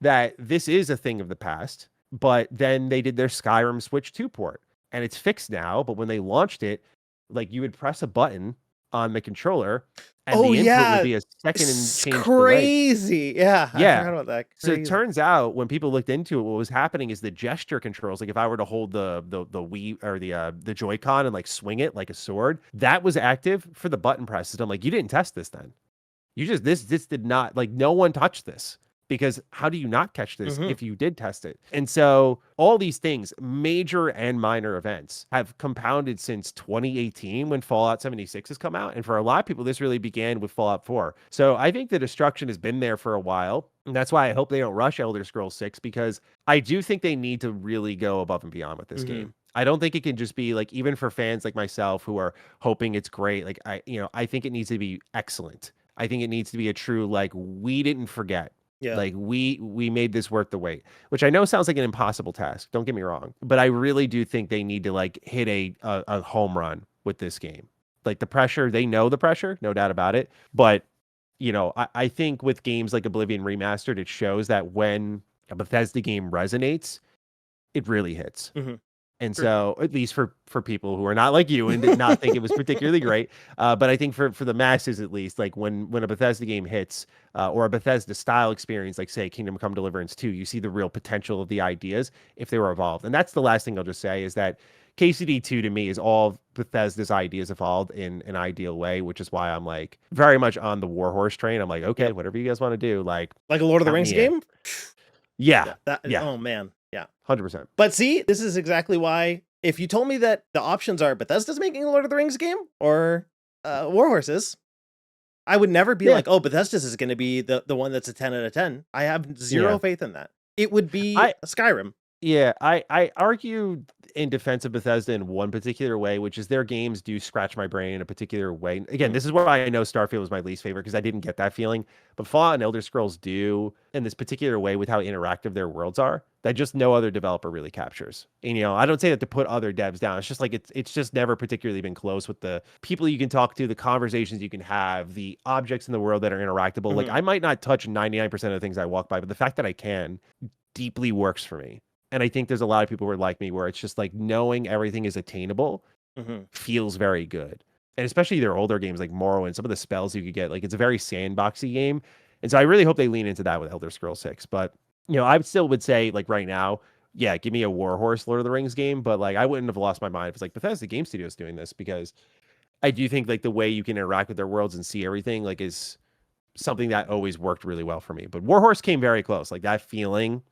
that this is a thing of the past, but then they did their Skyrim Switch 2 port and it's fixed now. But when they launched it, like you would press a button on the controller and Oh the input would yeah, be a second and it's change delay. crazy. Yeah, I Yeah. forgot about that. So it Crazy. turns out when people looked into it, what was happening is the gesture controls, like if I were to hold the Wii or the Joy-Con and like swing it like a sword, that was active for the button presses. I'm like, you didn't test this then. You just this did not, like, no one touched this, because how do you not catch this if you did test it? And so all these things, major and minor events, have compounded since 2018 when Fallout 76 has come out. And for a lot of people, this really began with Fallout 4. So I think the destruction has been there for a while. And that's why I hope they don't rush Elder Scrolls 6, because I do think they need to really go above and beyond with this game. I don't think it can just be like, even for fans like myself who are hoping it's great, like I think it needs to be excellent. I think it needs to be a true, like, we didn't forget. Yeah. Like we made this worth the wait, which I know sounds like an impossible task. Don't get me wrong, but I really do think they need to like hit a home run with this game. Like the pressure, they know the pressure, no doubt about it. But I think with games like Oblivion Remastered, it shows that when a Bethesda game resonates, it really hits. And so, at least for people who are not like you and did not think it was particularly great, but I think for the masses at least, like when a Bethesda game hits, or a Bethesda style experience, like say Kingdom Come Deliverance 2, you see the real potential of the ideas if they were evolved. And that's the last thing I'll just say, is that KCD 2 to me is all Bethesda's ideas evolved in an ideal way, which is why I'm like very much on the Warhorse train. I'm like, okay, whatever you guys want to do, like a Lord of the Rings game. Yeah. Oh man. Yeah. 100%. But see, this is exactly why, if you told me that the options are Bethesda's making a Lord of the Rings game or Warhorses, I would never be like, oh, Bethesda's is going to be the one that's a 10 out of 10. I have zero faith in that. It would be Skyrim. Yeah, I argue in defense of Bethesda in one particular way, which is their games do scratch my brain in a particular way. Again, this is why I know Starfield was my least favorite, because I didn't get that feeling. But Fallout and Elder Scrolls do in this particular way with how interactive their worlds are, that just no other developer really captures. And, I don't say that to put other devs down. It's just like it's just never particularly been close with the people you can talk to, the conversations you can have, the objects in the world that are interactable. Like I might not touch 99% of the things I walk by, but the fact that I can deeply works for me. And I think there's a lot of people who are like me, where it's just like knowing everything is attainable feels very good. And especially their older games like Morrowind, some of the spells you could get, like it's a very sandboxy game. And so I really hope they lean into that with Elder Scrolls 6. But, I still would say, like right now, yeah, give me a Warhorse Lord of the Rings game. But like I wouldn't have lost my mind if it's like Bethesda Game Studios doing this, because I do think like the way you can interact with their worlds and see everything like is something that always worked really well for me. But Warhorse came very close. Like that feeling,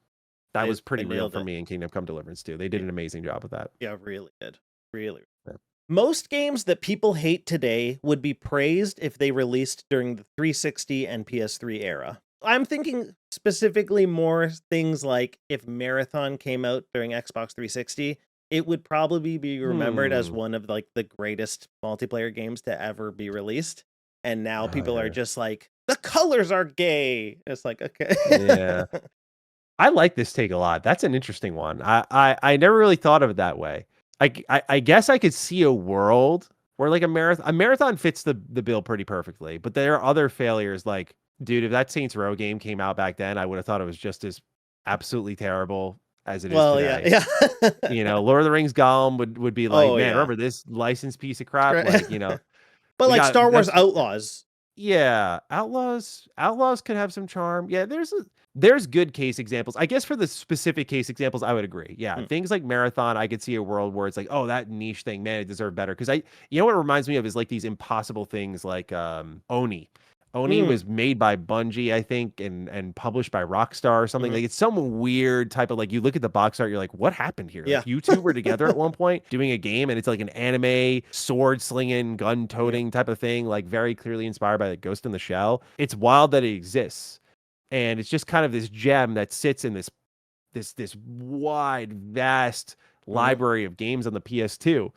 that was pretty real for me in Kingdom Come Deliverance 2. They did an amazing job with that. Yeah, really did. Really. Yeah. Most games that people hate today would be praised if they released during the 360 and PS3 era. I'm thinking specifically more things like if Marathon came out during Xbox 360, it would probably be remembered as one of like the greatest multiplayer games to ever be released. And now people are just like, the colors are gay. It's like, okay. Yeah. I like this take a lot. That's an interesting one. I never really thought of it that way. I guess I could see a world where like a marathon fits the bill pretty perfectly, but there are other failures. Like, dude, if that Saints Row game came out back then, I would have thought it was just as absolutely terrible as it is today. Yeah. Lord of the Rings Gollum would be like, remember this licensed piece of crap? Like, But like Star Wars Outlaws. Yeah, Outlaws could have some charm. Yeah, there's good case examples. I guess for the specific case examples, I would agree. Yeah, things like Marathon, I could see a world where it's like, oh, that niche thing, man, it deserved better. Because what it reminds me of is like these impossible things like Oni. Oni was made by Bungie, I think, and published by Rockstar or something. Like it's some weird type of, like, you look at the box art, you're like, what happened here? Yeah. Like, you two were together at one point doing a game, and it's like an anime sword slinging, gun toting type of thing, like very clearly inspired by like Ghost in the Shell. It's wild that it exists, and it's just kind of this gem that sits in this wide, vast library of games on the PS2.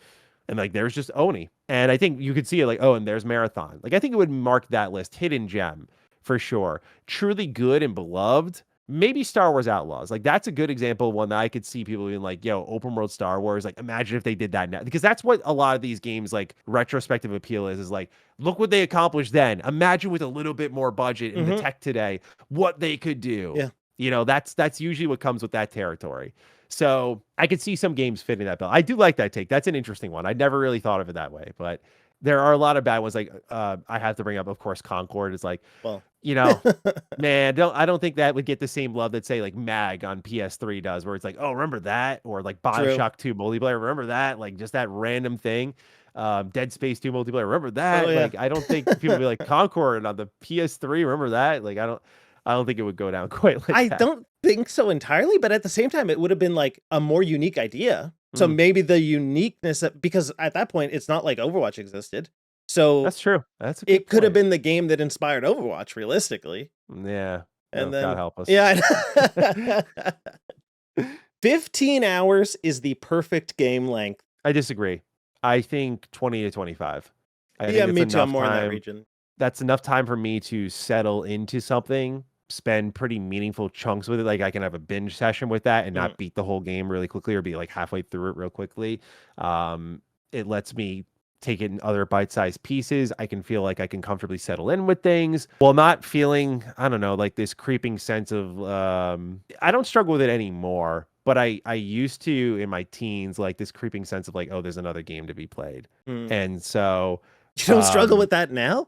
And like, there's just Oni. And I think you could see it like, oh, and there's Marathon. Like, I think it would mark that list. Hidden gem, for sure. Truly good and beloved. Maybe Star Wars Outlaws. Like, that's a good example of one that I could see people being like, yo, open world Star Wars. Like, imagine if they did that now. Because that's what a lot of these games, like, retrospective appeal is like, look what they accomplished then. Imagine with a little bit more budget in the tech today, what they could do. Yeah. That's usually what comes with that territory. So I could see some games fitting that bill. I do like that take. That's an interesting one. I'd never really thought of it that way, but there are a lot of bad ones. Like I have to bring up, of course, Concord is like, Well, you know, man, I don't think that would get the same love that say like Mag on PS3 does, where it's like, oh, remember that, or like true. Bioshock 2 multiplayer, remember that, like just that random thing. Dead Space 2 multiplayer, remember Oh that? yeah. Like I don't think people would be like Concord on the PS3, remember that? Like I don't think it would go down quite like I that. don't think so entirely, but at the same time, it would have been like a more unique idea. So Mm, maybe the uniqueness because at that point, it's not like Overwatch existed. So that's true. That's a good it could have point. been the game that inspired Overwatch, realistically. Yeah. And Oh, God then, help us. yeah, 15 hours is the perfect game length. I disagree. I think 20 to 25. I Yeah, think that's me too. I'm enough more in that time. region. That's enough time for me to settle into something, spend pretty meaningful chunks with it. Like I can have a binge session with that and Mhm. not beat the whole game really quickly or be like halfway through it real quickly. It lets me take it in other bite-sized pieces. I can feel like I can comfortably settle in with things while not feeling, I don't know, like this creeping sense of I don't struggle with it anymore, but I used to in my teens, like this creeping sense of like, oh, there's another game to be played. Mm. And so You don't struggle um with that now?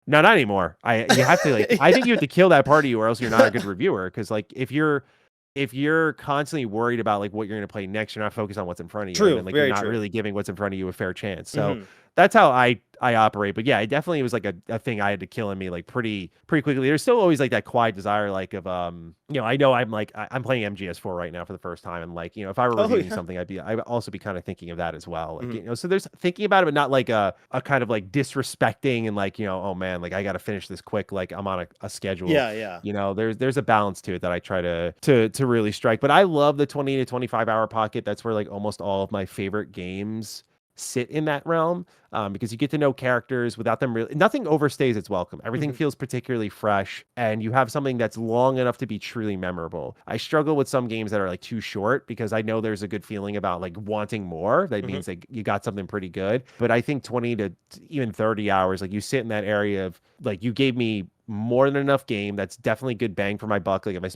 no, not anymore. You have to like I think you have to kill that party or else you're not a good reviewer. Because like if you're constantly worried about like what you're gonna play next, you're not focused on what's in front of you, and True, then like you're very not true. really giving what's in front of you a fair chance. So Mhm. that's how I operate. But yeah, it definitely was like a thing I had to kill in me like pretty quickly. There's still always like that quiet desire like of I know I'm like I'm playing MGS4 right now for the first time, and like if I were Oh reviewing yeah. something, I'd also be kind of thinking of that as well. Like Mhm. so there's thinking about it, but not like a kind of like disrespecting and like oh man, like I got to finish this quick, like I'm on a schedule. Yeah, yeah. There's a balance to it that I try to really strike. But I love the 20 to 25 hour pocket. That's where like almost all of my favorite games sit in that realm, because you get to know characters without them really nothing overstays its welcome. Everything Mhm. feels particularly fresh, and you have something that's long enough to be truly memorable. I struggle with some games that are like too short because I know there's a good feeling about like wanting more. That Mhm. means like you got something pretty good. But I think 20 to even 30 hours, like you sit in that area of like you gave me more than enough game. That's definitely good bang for my buck. Like if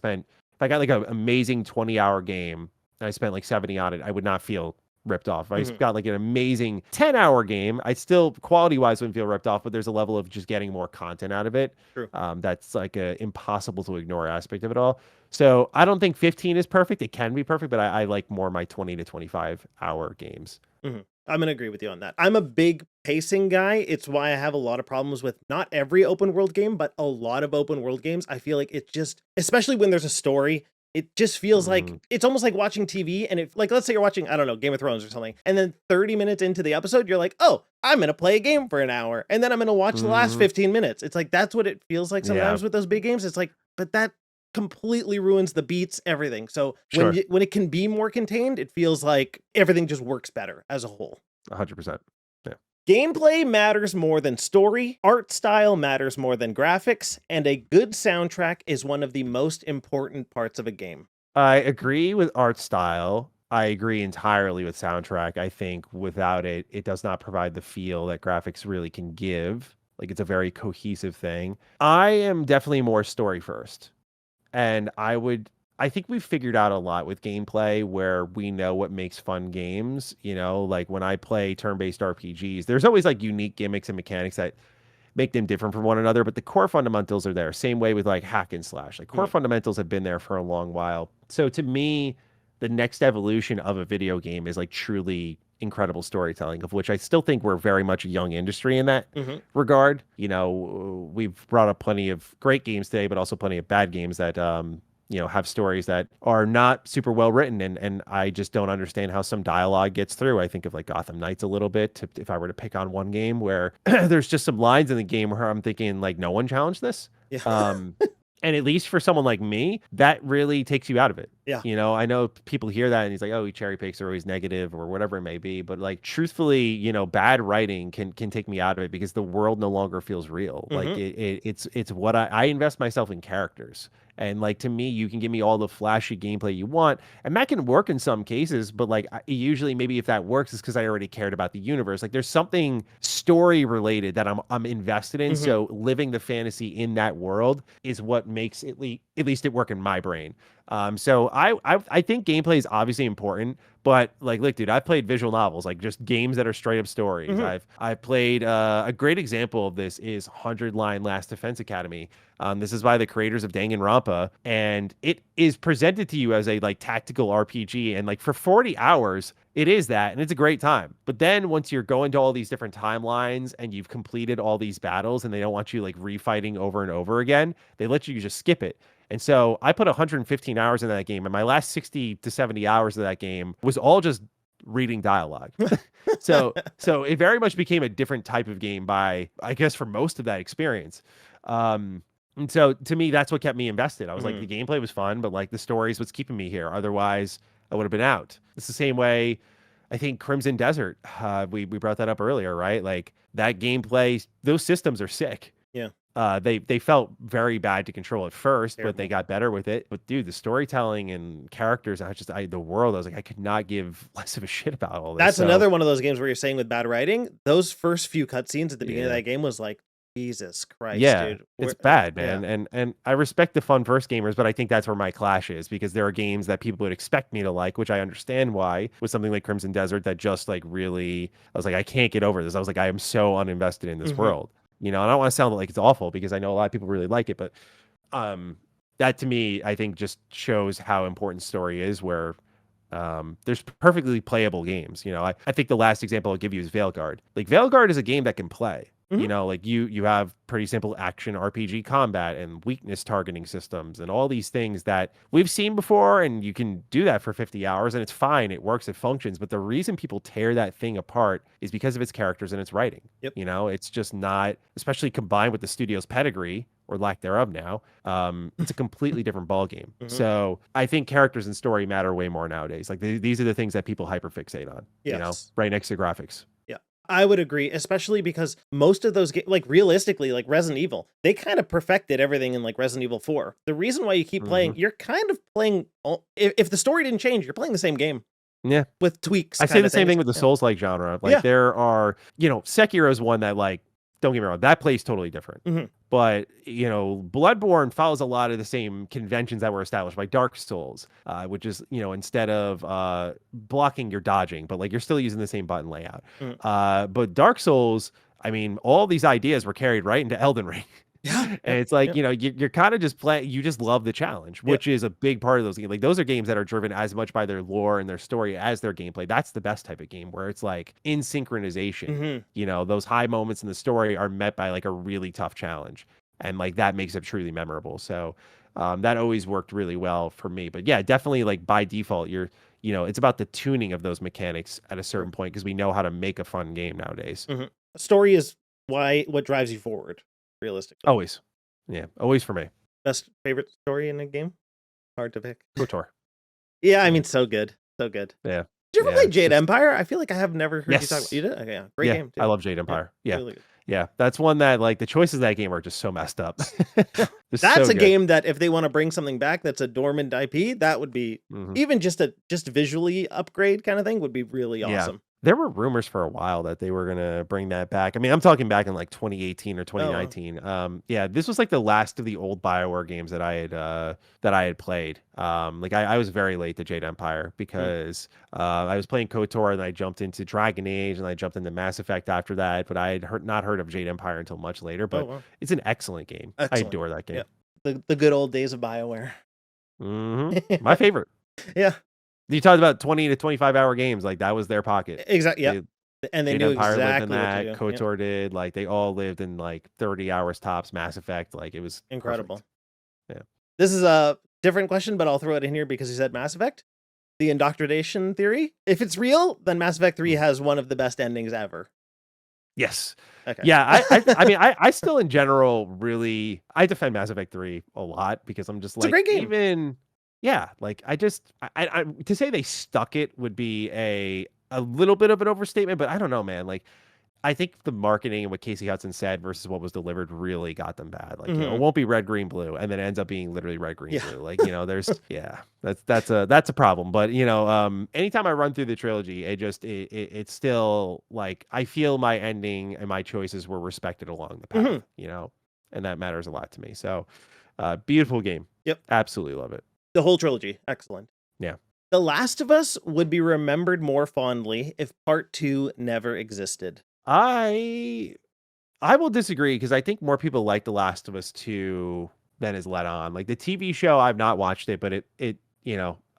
I got like an amazing 20-hour game and I spent like 70 on it, I would not feel ripped off. If I Mhm. got like an amazing 10-hour game, I still quality wise wouldn't feel ripped off, but there's a level of just getting more content out of it. True. That's like a impossible to ignore aspect of it all. So I don't think 15 is perfect. It can be perfect, but I like more my 20 to 25-hour games. Mhm. I'm gonna agree with you on that. I'm a big pacing guy. It's why I have a lot of problems with not every open world game, but a lot of open world games. I feel like it just, especially when there's a story, it just feels like Mm, it's almost like watching TV. And if, like, let's say you're watching, I don't know, Game of Thrones or something, and then 30 minutes into the episode, you're like, oh, I'm gonna play a game for an hour, and then I'm gonna watch the last mhm. 15 minutes. It's like that's what it feels like Yeah, sometimes with those big games. It's like, but that completely ruins the beats, everything. So sure. when it can be more contained, it feels like everything just works better as a whole. 100%. Yeah. Gameplay matters more than story, art style matters more than graphics, and a good soundtrack is one of the most important parts of a game. I agree with art style. I agree entirely with soundtrack. I think without it, it does not provide the feel that graphics really can give. Like it's a very cohesive thing. I am definitely more story first. And I think we've figured out a lot with gameplay where we know what makes fun games. Like when I play turn-based RPGs, there's always like unique gimmicks and mechanics that make them different from one another, but the core fundamentals are there. Same way with like hack and slash. Like core Mhm, fundamentals have been there for a long while. So to me, the next evolution of a video game is like truly incredible storytelling, of which I still think we're very much a young industry in that mhm. regard. We've brought up plenty of great games today, but also plenty of bad games that have stories that are not super well written, and I just don't understand how some dialogue gets through. I think of like Gotham Knights a little bit, if I were to pick on one game where there's just some lines in the game where I'm thinking like no one challenged this. Yeah. Um, and at least for someone like me, that really takes you out of it. Yeah. You know, I know people hear that and he's like, "Oh, he cherry picks are always negative or whatever it may be." But like, truthfully, bad writing can take me out of it because the world no longer feels real. Like Hmm. it's what I invest myself in characters. And like to me, you can give me all the flashy gameplay you want, and that can work in some cases. But like usually, maybe if that works, is because I already cared about the universe. Like there's something story related that I'm invested in. Hmm. So living the fantasy in that world is what makes at least it work in my brain. So I think gameplay is obviously important, but like, look, dude, I've played visual novels, like just games that are straight up stories. Hmm. I've played a great example of this is 100 Line Last Defense Academy. This is by the creators of Danganronpa, and it is presented to you as a like tactical RPG, and like for 40 hours. It is that, and it's a great time. But then once you're going to all these different timelines and you've completed all these battles and they don't want you like refighting over and over again, they let you just skip it. And so I put 115 hours in that game, and my last 60 to 70 hours of that game was all just reading dialogue. So it very much became a different type of game by, I guess, for most of that experience. And so to me, that's what kept me invested. I was like, Hmm. the gameplay was fun, but like the story is what's keeping me here. Otherwise, I would have been out. It's the same way. I think Crimson Desert. We brought that up earlier, right? Like that gameplay, those systems are sick. Yeah. They felt very bad to control at first, but they Terrible. got better with it. But dude, the storytelling and characters, the world, I was like, I could not give less of a shit about all this. That's So another one of those games where you're saying with bad writing, those first few cutscenes at the beginning of yeah, that game was like, Jesus Christ, yeah, dude. it's bad, Yeah. man. And I respect the fun first gamers, but I think that's where my clash is because there are games that people would expect me to like, which I understand why. With something like Crimson Desert, that just like really, I was like, I can't get over this. I was like, I am so uninvested in this Hmm. world. And I don't want to sound like it's awful because I know a lot of people really like it, but um that to me I think just shows how important story is where there's perfectly playable games. I think the last example I'll give you is Veilguard. Like Veilguard is a game that can play. Hmm. Like you have pretty simple action RPG combat and weakness targeting systems and all these things that we've seen before, and you can do that for 50 hours and it's fine, it works, it functions. But the reason people tear that thing apart is because of its characters and its writing. Yep. It's just not, especially combined with the studio's pedigree or lack thereof now. It's a completely different ball game. Hmm. So I think characters and story matter way more nowadays. Like these are the things that people hyperfixate on. Yes. Right next to graphics. Yeah. I would agree, especially because most of those like realistically, like Resident Evil, they kind of perfected everything in like Resident Evil 4. The reason why you keep Hmm. playing, you're kind of playing if the story didn't change, you're playing the same game Yeah. with tweaks I say kind the of same things. thing with the Yeah. Souls-like genre. Like Yeah. there are, Sekiro is one that like, don't get me wrong, that plays totally different. Hmm. But, Bloodborne follows a lot of the same conventions that were established by Dark Souls, which is, instead of blocking, you're dodging, but like you're still using the same button layout. Hmm. But Dark Souls, I mean, all these ideas were carried right into Elden Ring. Yeah. And Yep. it's like, Yep. you're kind of just playing, you just love the challenge, Yep. which is a big part of those games. Like those are games that are driven as much by their lore and their story as their gameplay. That's the best type of game where it's like in synchronization. Hmm. Those high moments in the story are met by like a really tough challenge. And like that makes it truly memorable. So that always worked really well for me. But yeah, definitely like by default, it's about the tuning of those mechanics at a certain point because we know how to make a fun game nowadays. Hmm. Story is what drives you forward, realistically. Always. Yeah, always for me. Best favorite story in a game? Hard to pick. KOTOR. Yeah, I Yeah. mean, so good. So good. Yeah. Did you ever Yeah. play It's Jade just Empire? I feel like I have never heard you talk about. yes. You did? Okay, yeah. Great Yeah. game I too. love Jade Yeah, Empire. Yeah. really good. Yeah. That's one that like the choices of that game are just so messed up. It's That's so a good. game that if they want to bring something back that's a dormant IP, that would be Hmm. even just visually upgrade kind of thing would be really Yeah. awesome. There were rumors for a while that they were gonna bring that back. I mean, I'm talking back in like 2018 or Oh, wow. 2019. Yeah, this was like the last of the old BioWare games that I had played. Like I was very late to Jade Empire Mm. because I was playing KOTOR and I jumped into Dragon Age and I jumped into Mass Effect after that. But I had not heard of Jade Empire until much later. Oh, But wow. it's an excellent game. I Excellent. adore that Yeah. game. The good old days of BioWare. My favorite. Yeah. You talked about 20 to 25-hour games, like that was their pocket. Exactly. Yeah. They, And they Jade knew Empire lived in exactly what to that. do. Yeah. KOTOR did. Like they all lived in like 30 hours tops. Mass Effect, like it was Incredible. perfect. Yeah. This is a different question, but I'll throw it in here because you said Mass Effect. The indoctrination theory. If it's real, then Mass Effect 3 has one of the best endings ever. Yes. Okay. Yeah. I mean, I still in general really I defend Mass Effect 3 a lot because I'm just It's a like great game. even yeah, like I to say they stuck it would be a little bit of an overstatement, but I don't know, man. Like I think the marketing and what Casey Hudson said versus what was delivered really got them bad. Like, it Hmm. won't be red, green, blue, and then it ends up being literally red, green, Yeah. blue. Like, there's yeah, that's a problem. But anytime I run through the trilogy, it's still like I feel my ending and my choices were respected along the path, Hmm. and that matters a lot to me. So, beautiful game. Yep. Absolutely love it. The whole trilogy. Excellent. Yeah. The Last of Us would be remembered more fondly if part two never existed. I I will disagree because I think more people like The Last of Us 2 than is let on. Like the TV show, I've not watched it, but I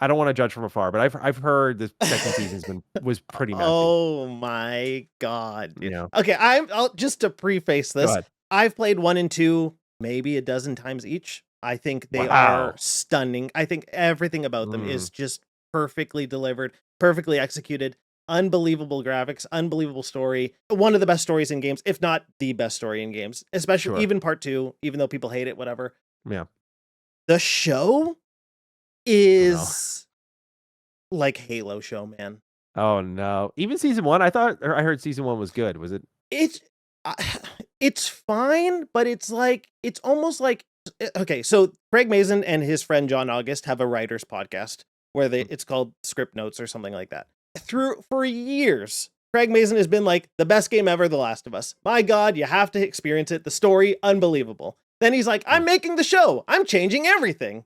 don't want to judge from afar, but I've heard the second was pretty messy. Oh my god, You dude. know, Okay, I'll just to preface go this, ahead. I've played 1 and 2 maybe a dozen times each. I think they are Wow. stunning. I think everything about them Mm, is just perfectly delivered, perfectly executed, unbelievable graphics, unbelievable story. One of the best stories in games, if not the best story in games, especially sure. even part 2, even though people hate it, whatever. Yeah. The show Oh no. is like Halo show, man. Oh no. Even season one, I heard season one was good. Was it? It's uh, it's fine, but it's like it's almost like okay, so Craig Mazin and his friend John August have a writers podcast where Mm, it's called Script Notes or something like that. Through for years, Craig Mazin has been like the best game ever, The Last of Us. My god, you have to experience it. The story unbelievable. Then he's like, mm. I'm making the show. I'm changing everything.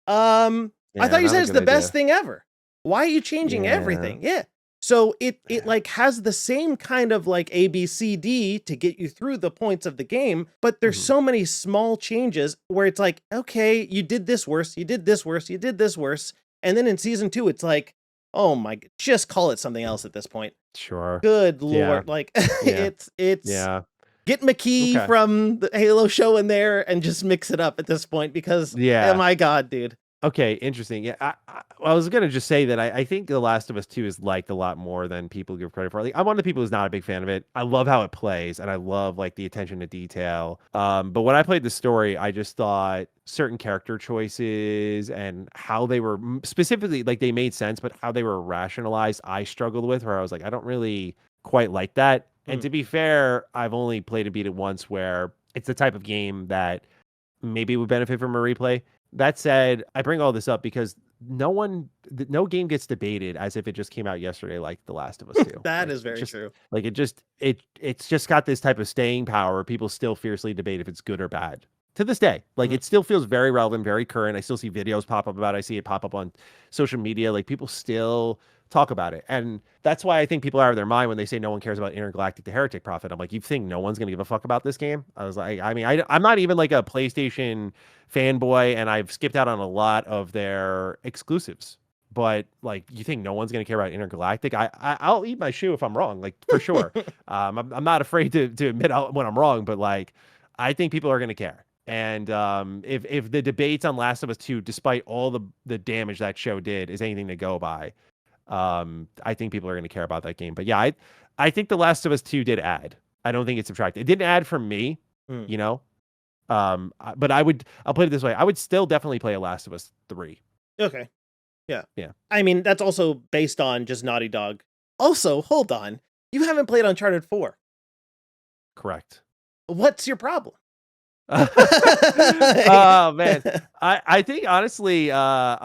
I Yeah, thought you not said a it's good the best idea. thing ever. Why are you changing Yeah. everything? Yeah. So it like has the same kind of like A B C D to get you through the points of the game, but there's Mhm. so many small changes where it's like, okay, you did this worse, you did this worse, you did this worse, and then in season 2 it's like, oh my, just call it something else at this point. Sure. Good Yeah. lord, like Yeah. it's Yeah. get McKee Okay. from the Halo show in there and just mix it up at this point because oh Yeah. my god, dude. Okay, interesting. Yeah, I was gonna just say that I think The Last of Us 2 is liked a lot more than people give credit for. Like, I'm one of the people who's not a big fan of it. I love how it plays, and I love like the attention to detail. But when I played the story, I just thought certain character choices and how they were specifically like they made sense, but how they were rationalized, I struggled with. Where I was like, I don't really quite like that. And Mm. to be fair, I've only played and beat it once, where it's the type of game that maybe would benefit from a replay. That said, I bring all this up because no game gets debated as if it just came out yesterday, like The Last of Us 2. That Like is very true. it's just got this type of staying power where people still fiercely debate if it's good or bad to this day. Like Mhm. it still feels very relevant, very current. I still see videos pop up about it. I see it pop up on social media. Like people still talk about it. And that's why I think people are out of their mind when they say no one cares about Intergalactic the Heretic Prophet. I'm like, you think no one's going to give a fuck about this game? I was like, I mean, I'm not even like a PlayStation fanboy, and I've skipped out on a lot of their exclusives. But like, you think no one's going to care about Intergalactic? I'll eat my shoe if I'm wrong, like for sure. I'm not afraid to admit when I'm wrong, but like, I think people are going to care. And if the debates on Last of Us 2, despite all the damage that show did, is anything to go by, I think people are going to care about that game. But yeah, I think The Last of Us 2 did add. I don't think it subtracted. It didn't add for me, Mm. you know. But I'll put it this way. I would still definitely play a Last of Us 3. Okay. Yeah. Yeah, I mean, that's also based on just Naughty Dog. Also, hold on. You haven't played Uncharted 4. correct. What's your problem? Oh man, I think honestly, I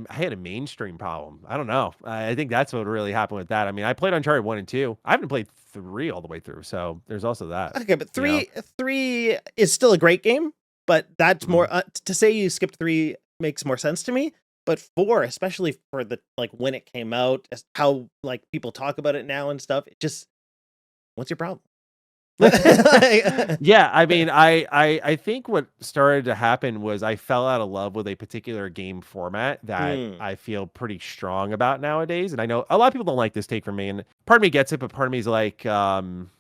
had a mainstream problem. I don't know. I think that's what really happened with that. I mean, I played Uncharted 1 and 2. I haven't played 3 all the way through, so there's also that. Okay, but You know. 3 is still a great game, but that's Mhm. more to say you skipped 3 makes more sense to me. But 4, especially for the like when it came out, how like people talk about it now and stuff, it just what's your problem? Like, Yeah, I mean, I think what started to happen was I fell out of love with a particular game format that mm, I feel pretty strong about nowadays. And I know a lot of people don't like this take from me, and part of me gets it, but part of me is like,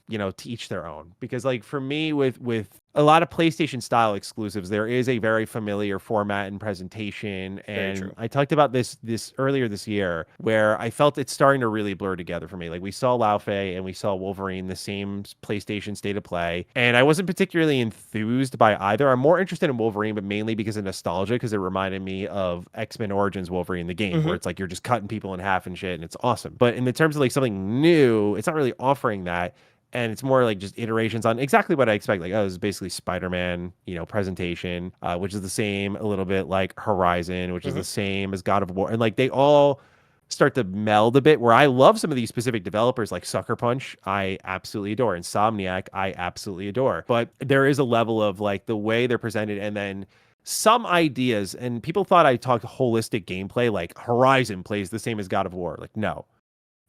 to each their own. Because like for me, with a lot of PlayStation style exclusives, there is a very familiar format and presentation. Very And true. I talked about this earlier this year, where I felt it's starting to really blur together for me. Like we saw Laufey and we saw Wolverine, the same PlayStation state of play, and I wasn't particularly enthused by either. I'm more interested in Wolverine, but mainly because of nostalgia, because it reminded me of X-Men Origins Wolverine, the game, where it's like you're just cutting people in half and shit, and it's awesome. But in the terms of like something new, it's not really offering that. And it's more like just iterations on exactly what I expect. Like, oh, this is basically Spider-Man, presentation, which is the same a little bit like Horizon, which is the same as God of War. And like they all start to meld a bit, where I love some of these specific developers like Sucker Punch. I absolutely adore. Insomniac, I absolutely adore. But there is a level of like the way they're presented, and then some ideas, and people thought I talked holistic gameplay, like Horizon plays the same as God of War. Like, no,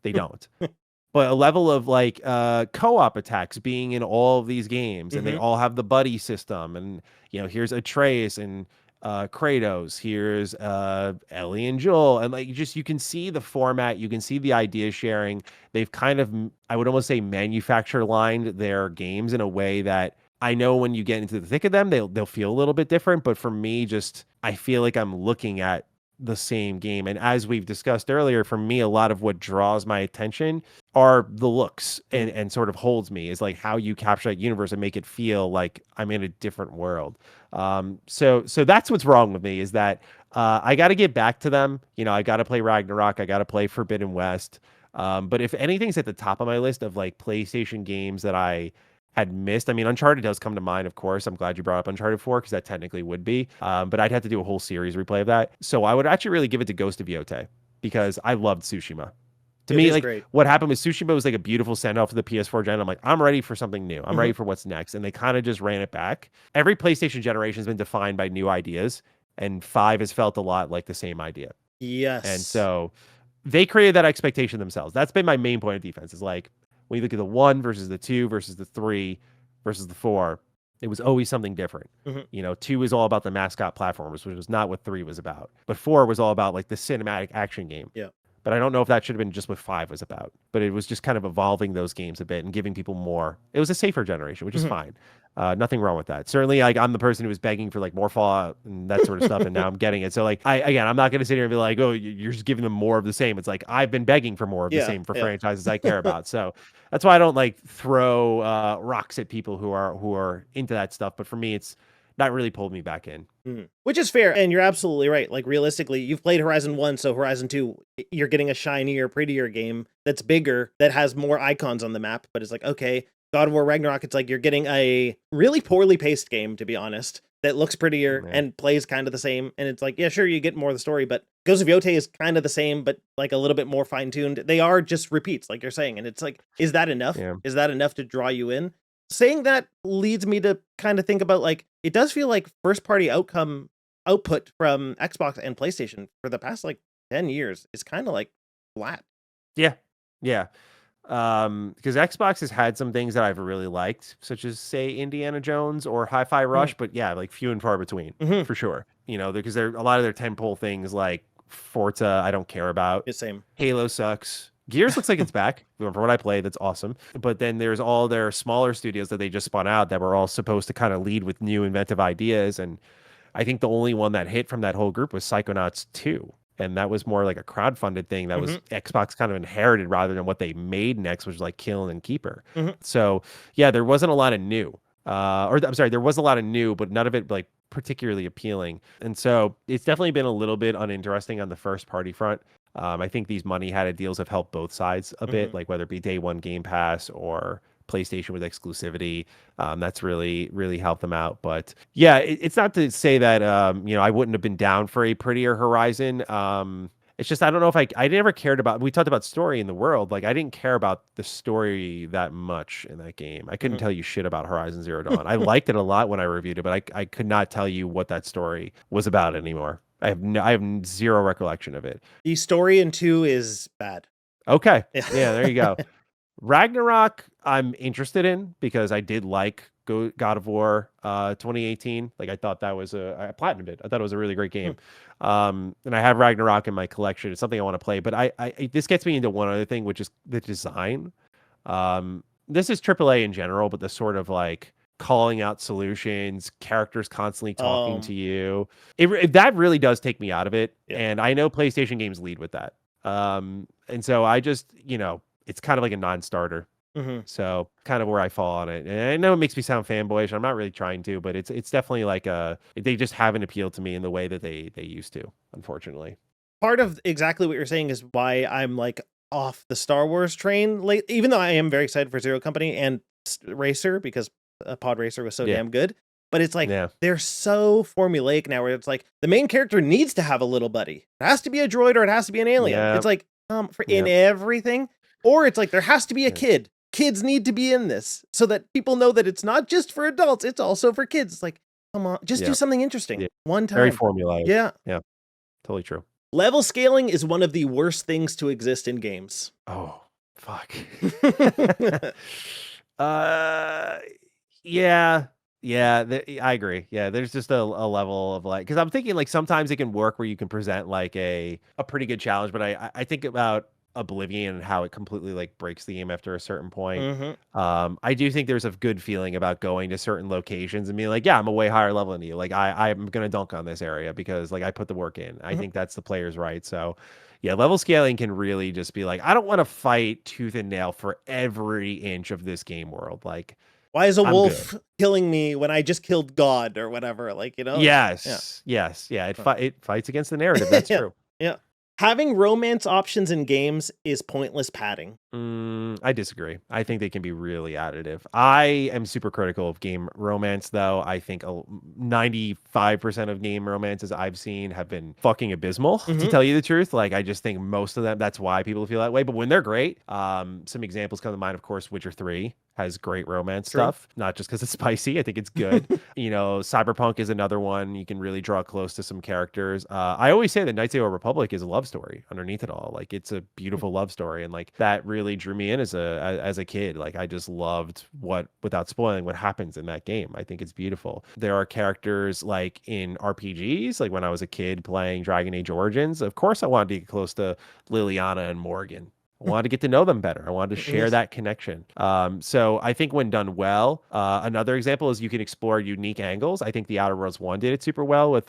they don't. But a level of like co-op attacks being in all of these games, and they all have the buddy system, and here's Atreus and Kratos, here's Ellie and Joel, and like you can see the format, you can see the idea sharing. They've kind of, I would almost say, manufacture lined their games in a way that I know when you get into the thick of them, they'll feel a little bit different. But for me, just I feel like I'm looking at the same game. And as we've discussed earlier, for me, a lot of what draws my attention are the looks, and sort of holds me, is like how you capture that universe and make it feel like I'm in a different world. So that's what's wrong with me, is that I got to get back to them. I got to play Ragnarok. I got to play Forbidden West. But if anything's at the top of my list of like PlayStation games that I had missed, I mean, Uncharted does come to mind, of course. I'm glad you brought up Uncharted 4, because that technically would be. But I'd have to do a whole series replay of that. So I would actually really give it to Ghost of Yotei, because I loved Tsushima. To It me, is like great. what happened with Tsushima was like a beautiful send off to the PS4 gen. I'm like, I'm ready for something new. I'm ready for what's next. And they kind of just ran it back. Every PlayStation generation has been defined by new ideas, and 5 has felt a lot like the same idea. And Yes. so they created that expectation themselves. That's been my main point of defense, is like when you look at the 1 versus the 2 versus the 3 versus the 4, it was always something different. 2 is all about the mascot platformers, which was not what 3 was about. But 4 was all about like the cinematic action game. Yeah. But I don't know if that should have been just what 5 was about. But it was just kind of evolving those games a bit and giving people more. It was a safer generation, which is fine. Nothing wrong with that. Certainly, like I'm the person who was begging for like more Fallout and that sort of stuff, and now I'm getting it. So like, I'm not going to sit here and be like, oh, you're just giving them more of the same. It's like I've been begging for more of the Yeah. same for Yeah. franchises I care about. So that's why I don't like throw rocks at people who are into that stuff. But for me, it's not really pulled me back in. Which is fair, and you're absolutely right. Like realistically, you've played Horizon 1, so Horizon 2, you're getting a shinier, prettier game that's bigger, that has more icons on the map, but it's like, okay, God of War Ragnarok, it's like you're getting a really poorly paced game, to be honest, that looks prettier and plays kind of the same. And it's like, yeah, sure, you get more of the story, but Ghost of Yotei is kind of the same, but like a little bit more fine-tuned. They are just repeats, like you're saying, and it's like, is that enough? Yeah. Is that enough to draw you in? Saying that leads me to kind of think about, like, it does feel like first party output from Xbox and PlayStation for the past like 10 years is kind of like flat. Yeah. Because Xbox has had some things that I've really liked, such as say Indiana Jones or Hi-Fi Rush, but yeah, like few and far between for sure. Because there a lot of their tentpole things like Forza, I don't care about. It's same. Halo sucks. Gears looks like it's back for what I played. That's awesome. But then there's all their smaller studios that they just spun out that were all supposed to kind of lead with new inventive ideas. And I think the only one that hit from that whole group was Psychonauts 2. And that was more like a crowdfunded thing that was Xbox kind of inherited rather than what they made next, which was like Kill and Keeper. So yeah, there wasn't a lot of new. Or I'm sorry, there was a lot of new, but none of it like particularly appealing. And so it's definitely been a little bit uninteresting on the first party front. I think these money-hatted deals have helped both sides a bit, like whether it be day one Game Pass or PlayStation with exclusivity. That's really, really helped them out. But yeah, it's not to say that, I wouldn't have been down for a prettier Horizon. It's just, I don't know if I never cared about, we talked about story in the world. Like I didn't care about the story that much in that game. I couldn't tell you shit about Horizon Zero Dawn. I liked it a lot when I reviewed it, but I could not tell you what that story was about anymore. I have zero recollection of it. The story in 2 is bad. Okay. Yeah, there you go. Ragnarok, I'm interested in because I did like God of War 2018. Like I thought that was I platinumed it. I thought it was a really great game. And I have Ragnarok in my collection. It's something I want to play. But I this gets me into one other thing, which is the design. this is AAA in general, but the sort of like calling out solutions, characters constantly talking to you. That really does take me out of it. Yeah. And I know PlayStation games lead with that. And so I just, it's kind of like a non-starter. Hmm. So kind of where I fall on it. And I know it makes me sound fanboyish. I'm not really trying to, but it's definitely like they just haven't appealed to me in the way that they used to, unfortunately. Part of exactly what you're saying is why I'm like off the Star Wars train late, even though I am very excited for Zero Company and Racer because Pod Racer was so Yeah. damn good. But it's like Yeah. they're so formulaic now, where it's like the main character needs to have a little buddy. It has to be a droid or it has to be an alien. Yeah. It's like for in Yeah. everything, or it's like there has to be a Yeah. kid. Kids need to be in this so that people know that it's not just for adults; it's also for kids. It's like, come on, just do Yeah. something interesting Yeah. one Very time. formulaic. Yeah. Yeah. Totally true. Level scaling is one of the worst things to exist in games. Oh, fuck. uh, yeah. Yeah, I agree. Yeah, there's just a level of like, because I'm thinking like sometimes it can work where you can present like a pretty good challenge, but I think about Oblivion and how it completely like breaks the game after a certain point. Hmm. I do think there's a good feeling about going to certain locations and being like, yeah, I'm a way higher level than you. Like I'm gonna dunk on this area because like I put the work in. I Hmm. think that's the player's right. So yeah, level scaling can really just be like, I don't want to fight tooth and nail for every inch of this game world. Like Why is a I'm good. wolf killing me when I just killed God or whatever? Like, yeah. Yes. Yes. Yeah. It fights against the narrative. That's Yeah. true. Yeah. Having romance options in games is pointless padding. I disagree. I think they can be really additive. I am super critical of game romance, though. I think 95% of game romances I've seen have been fucking abysmal, to Hmm. tell you the truth. Like, I just think most of them, that's why people feel that way. But when they're great, some examples come to mind, of course, Witcher 3 has great romance True. stuff, not just because it's spicy. I think it's good. Cyberpunk is another one. You can really draw close to some characters. I always say that Knights of the Old Republic is a love story underneath it all. Like it's a beautiful love story, and like that really drew me in as a kid. Like I just loved without spoiling, what happens in that game. I think it's beautiful. There are characters like in RPGs. Like when I was a kid playing Dragon Age Origins, of course I wanted to get close to Liliana and Morgan. I wanted to get to know them better. I wanted to share Yes. that connection. So I think when done well, another example is you can explore unique angles. I think The Outer Worlds 1 did it super well with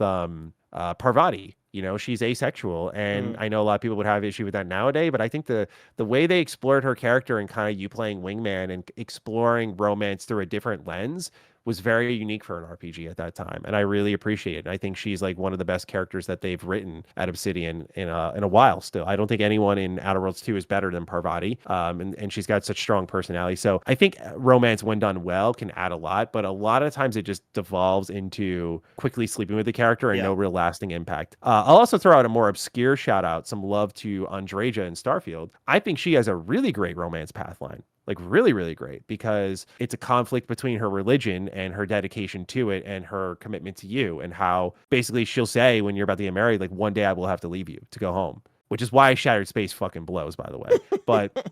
Parvati. She's asexual, and Mm. I know a lot of people would have issue with that nowadays, but I think the way they explored her character and kind of you playing wingman and exploring romance through a different lens was very unique for an RPG at that time, and I really appreciate it. I think she's like one of the best characters that they've written at Obsidian in a while. Still, I don't think anyone in Outer Worlds 2 is better than Parvati, and she's got such strong personality. So I think romance, when done well, can add a lot, but a lot of times it just devolves into quickly sleeping with the character and Yeah. no real lasting impact. I'll also throw out a more obscure shout out, some love to Andreja in Starfield. I think she has a really great romance pathline, like really, really great, because it's a conflict between her religion and her dedication to it and her commitment to you, and how basically she'll say when you're about to get married, like, one day I will have to leave you to go home, which is why Shattered Space fucking blows, by the way. But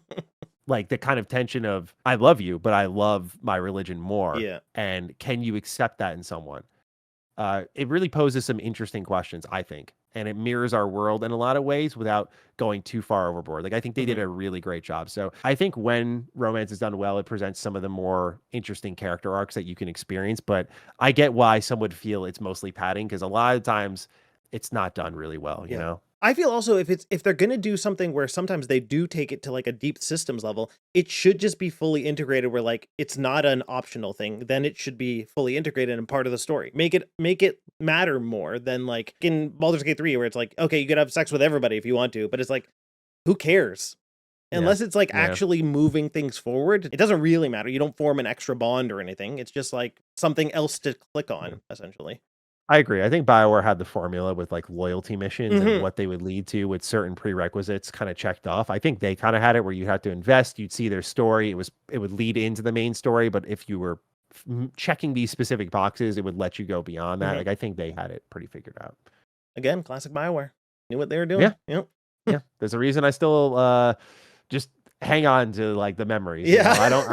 like the kind of tension of I love you, but I love my religion more. Yeah. And can you accept that in someone? It really poses some interesting questions, I think, and it mirrors our world in a lot of ways without going too far overboard. Like I think they did Hmm. a really great job. So I think when romance is done well, it presents some of the more interesting character arcs that you can experience. But I get why some would feel it's mostly padding, because a lot of times it's not done really well, you Yeah. know? I feel also if they're gonna do something where sometimes they do take it to like a deep systems level, it should just be fully integrated where like it's not an optional thing. Then it should be fully integrated and part of the story. Make it matter more than like in Baldur's Gate 3 where it's like, okay, you could have sex with everybody if you want to, but it's like, who cares? Yeah. Unless it's like Yeah. actually moving things forward, it doesn't really matter. You don't form an extra bond or anything. It's just like something else to click Yeah. on, essentially. I agree. I think BioWare had the formula with like loyalty missions and Hmm. what they would lead to with certain prerequisites kind of checked off. I think they kind of had it where you had to invest, you'd see their story, it would lead into the main story, but if you were checking these specific boxes, it would let you go beyond that. Hmm. Like I think they had it pretty figured out. Again, classic Bioware. Knew what they were doing. Yeah. Yep. Yeah. There's a reason I still just hang on to like the memories, Yeah. I don't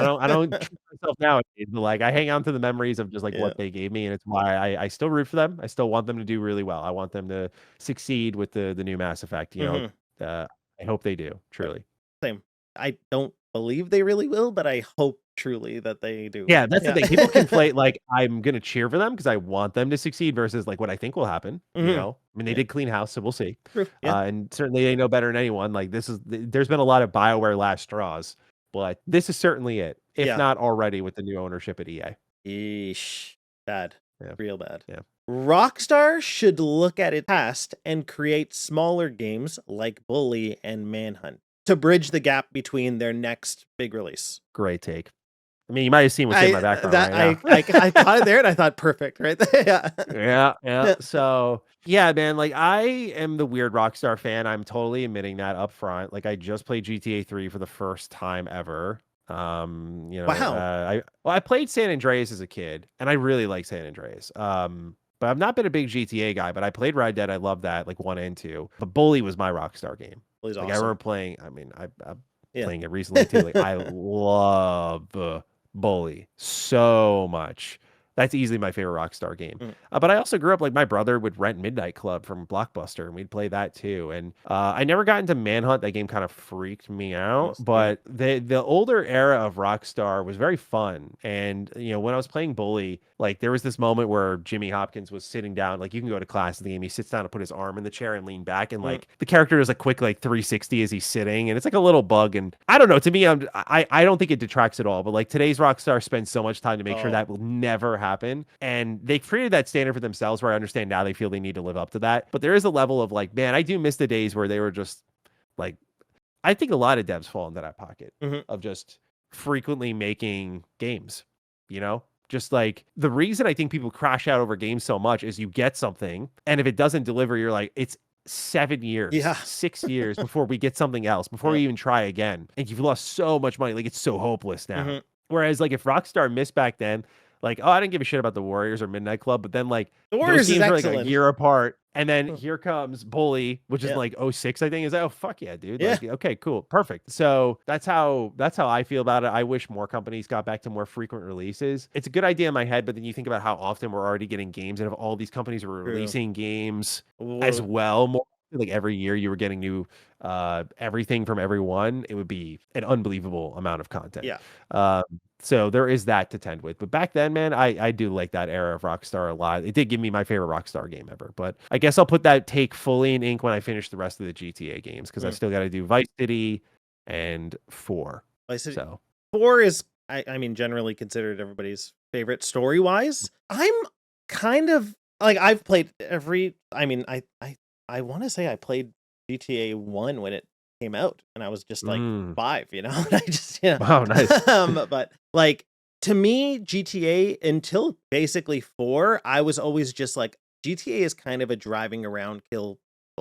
treat myself nowadays, but like I hang on to the memories of just like Yeah. what they gave me, and it's why I still root for them. I still want them to do really well. I want them to succeed with the new Mass Effect, Hmm. I hope they do, Yep. truly. Same. I don't believe they really will, but I hope truly that they do. Yeah, that's the Yeah. thing. People conflate like I'm gonna cheer for them because I want them to succeed versus like what I think will happen. You Mhm. know, I mean they Yeah. did clean house, so we'll see. True. Yeah. And certainly they know better than anyone. Like there's been a lot of Bioware last straws, but this is certainly it, if Yeah. not already with the new ownership at EA. Yeesh. Bad. Yeah, Real bad. yeah, Rockstar should look at its past and create smaller games like Bully and Manhunt to bridge the gap between their next big release. great take. I mean, you might have seen what's in I my background that right now. I caught it there and I thought perfect right there. Yeah. Yeah, yeah. Yeah. So, yeah, man, like I am the weird Rockstar fan. I'm totally admitting that up front. Like I just played GTA 3 for the first time ever. Wow. I played San Andreas as a kid, and I really like San Andreas. But I've not been a big GTA guy, but I played Red Dead. I love that, like 1 and 2. But Bully was my Rockstar game. Bully's Like I awesome. remember playing, I mean, I'm Yeah. playing it recently too. Like I love Bully so much. That's easily my favorite Rockstar game. Mm, But I also grew up like my brother would rent Midnight Club from Blockbuster, and we'd play that too. And I never got into Manhunt. That game kind of freaked me out. yes, yeah. But the older era of Rockstar was very fun. And you know, when I was playing Bully, like there was this moment where Jimmy Hopkins was sitting down. Like you can go to class in the game. He sits down and put his arm in the chair and lean back, and Mm, like the character does a quick like 360 as he's sitting, and it's like a little bug. And I don't know. To me, I don't think it detracts at all. But like today's Rockstar spends so much time to make sure oh. that will never happen. And they created that standard for themselves where I understand now they feel they need to live up to that. But there is a level of like, man, I do miss the days where they were just like, I think a lot of devs fall into that pocket Mhm. of just frequently making games, you know? Just like the reason I think people crash out over games so much is you get something, and if it doesn't deliver, you're like, it's 7 years, Yeah. 6 years before we get something else, before Yep. we even try again. And you've lost so much money. Like it's so hopeless now. Mhm. Whereas like if Rockstar missed back then, like, oh, I didn't give a shit about the Warriors or Midnight Club, but then like The those Warriors is games are like a excellent. year apart. And then Huh. here comes Bully, which is Yeah. like '06, I think. Is like, oh fuck yeah, dude. Yeah. Like, okay, cool, perfect. So that's how I feel about it. I wish more companies got back to more frequent releases. It's a good idea in my head, but then you think about how often we're already getting games, and if all these companies were True. releasing games as Well, well, more like every year you were getting new everything from everyone, it would be an unbelievable amount of content. yeah. Um, so there is that to tend with. But back then, man, I do like that era of Rockstar a lot. It did give me my favorite Rockstar game ever. But I guess I'll put that take fully in ink when I finish the rest of the GTA games because I Mm. still got to do Vice City and 4. I said So 4 is I mean generally considered everybody's favorite story wise. I'm kind of like I've played every I mean I want to say I played GTA 1 when it came out and I was just like mm. 5, you know. And I just Wow, nice. but like to me GTA until basically 4 I was always just like GTA is kind of a driving around kill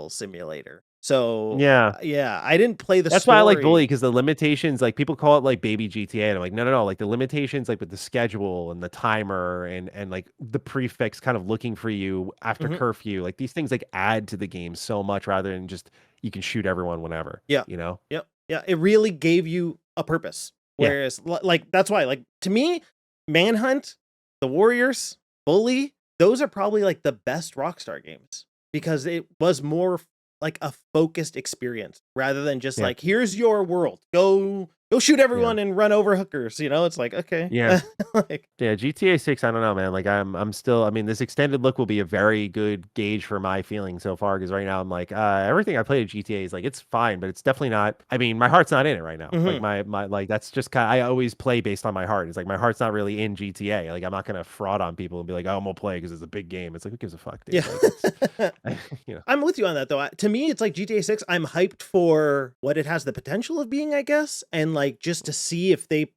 simulator. So Yeah. yeah, I didn't play the That's why I like Bully story. because the limitations, like people call it like baby GTA, and I'm like, no, no, no. Like the limitations, like with the schedule and the timer and like the prefix kind of looking for you after Mhm. curfew, like these things like add to the game so much rather than just you can shoot everyone whenever, Yeah. you know? Yep. Yeah, it really gave you a purpose. Yeah. Whereas, like, that's why, like, to me, Manhunt, The Warriors, Bully, those are probably like the best Rockstar games because it was more like a focused experience rather than just Yeah. like, here's your world, go shoot Yeah. everyone and run over hookers. You know, it's like, okay, Yeah. like, Yeah, GTA 6, I don't know, man. Like I'm still I mean, this extended look will be a very good gauge for my feelings so far because right now I'm like, everything I played at GTA is like it's fine, but it's definitely not I mean, my heart's not in it right now. Like mhm, my like that's just kind of I always play based on my heart. It's like my heart's not really in GTA. Like I'm not gonna fraud on people and be like, oh, I'm gonna play because it's a big game. It's like who gives a fuck, dude? Like it's yeah. you know. I'm with you on that though. To me, it's like GTA 6. I'm hyped for what it has the potential of being, I guess, and like just to see if they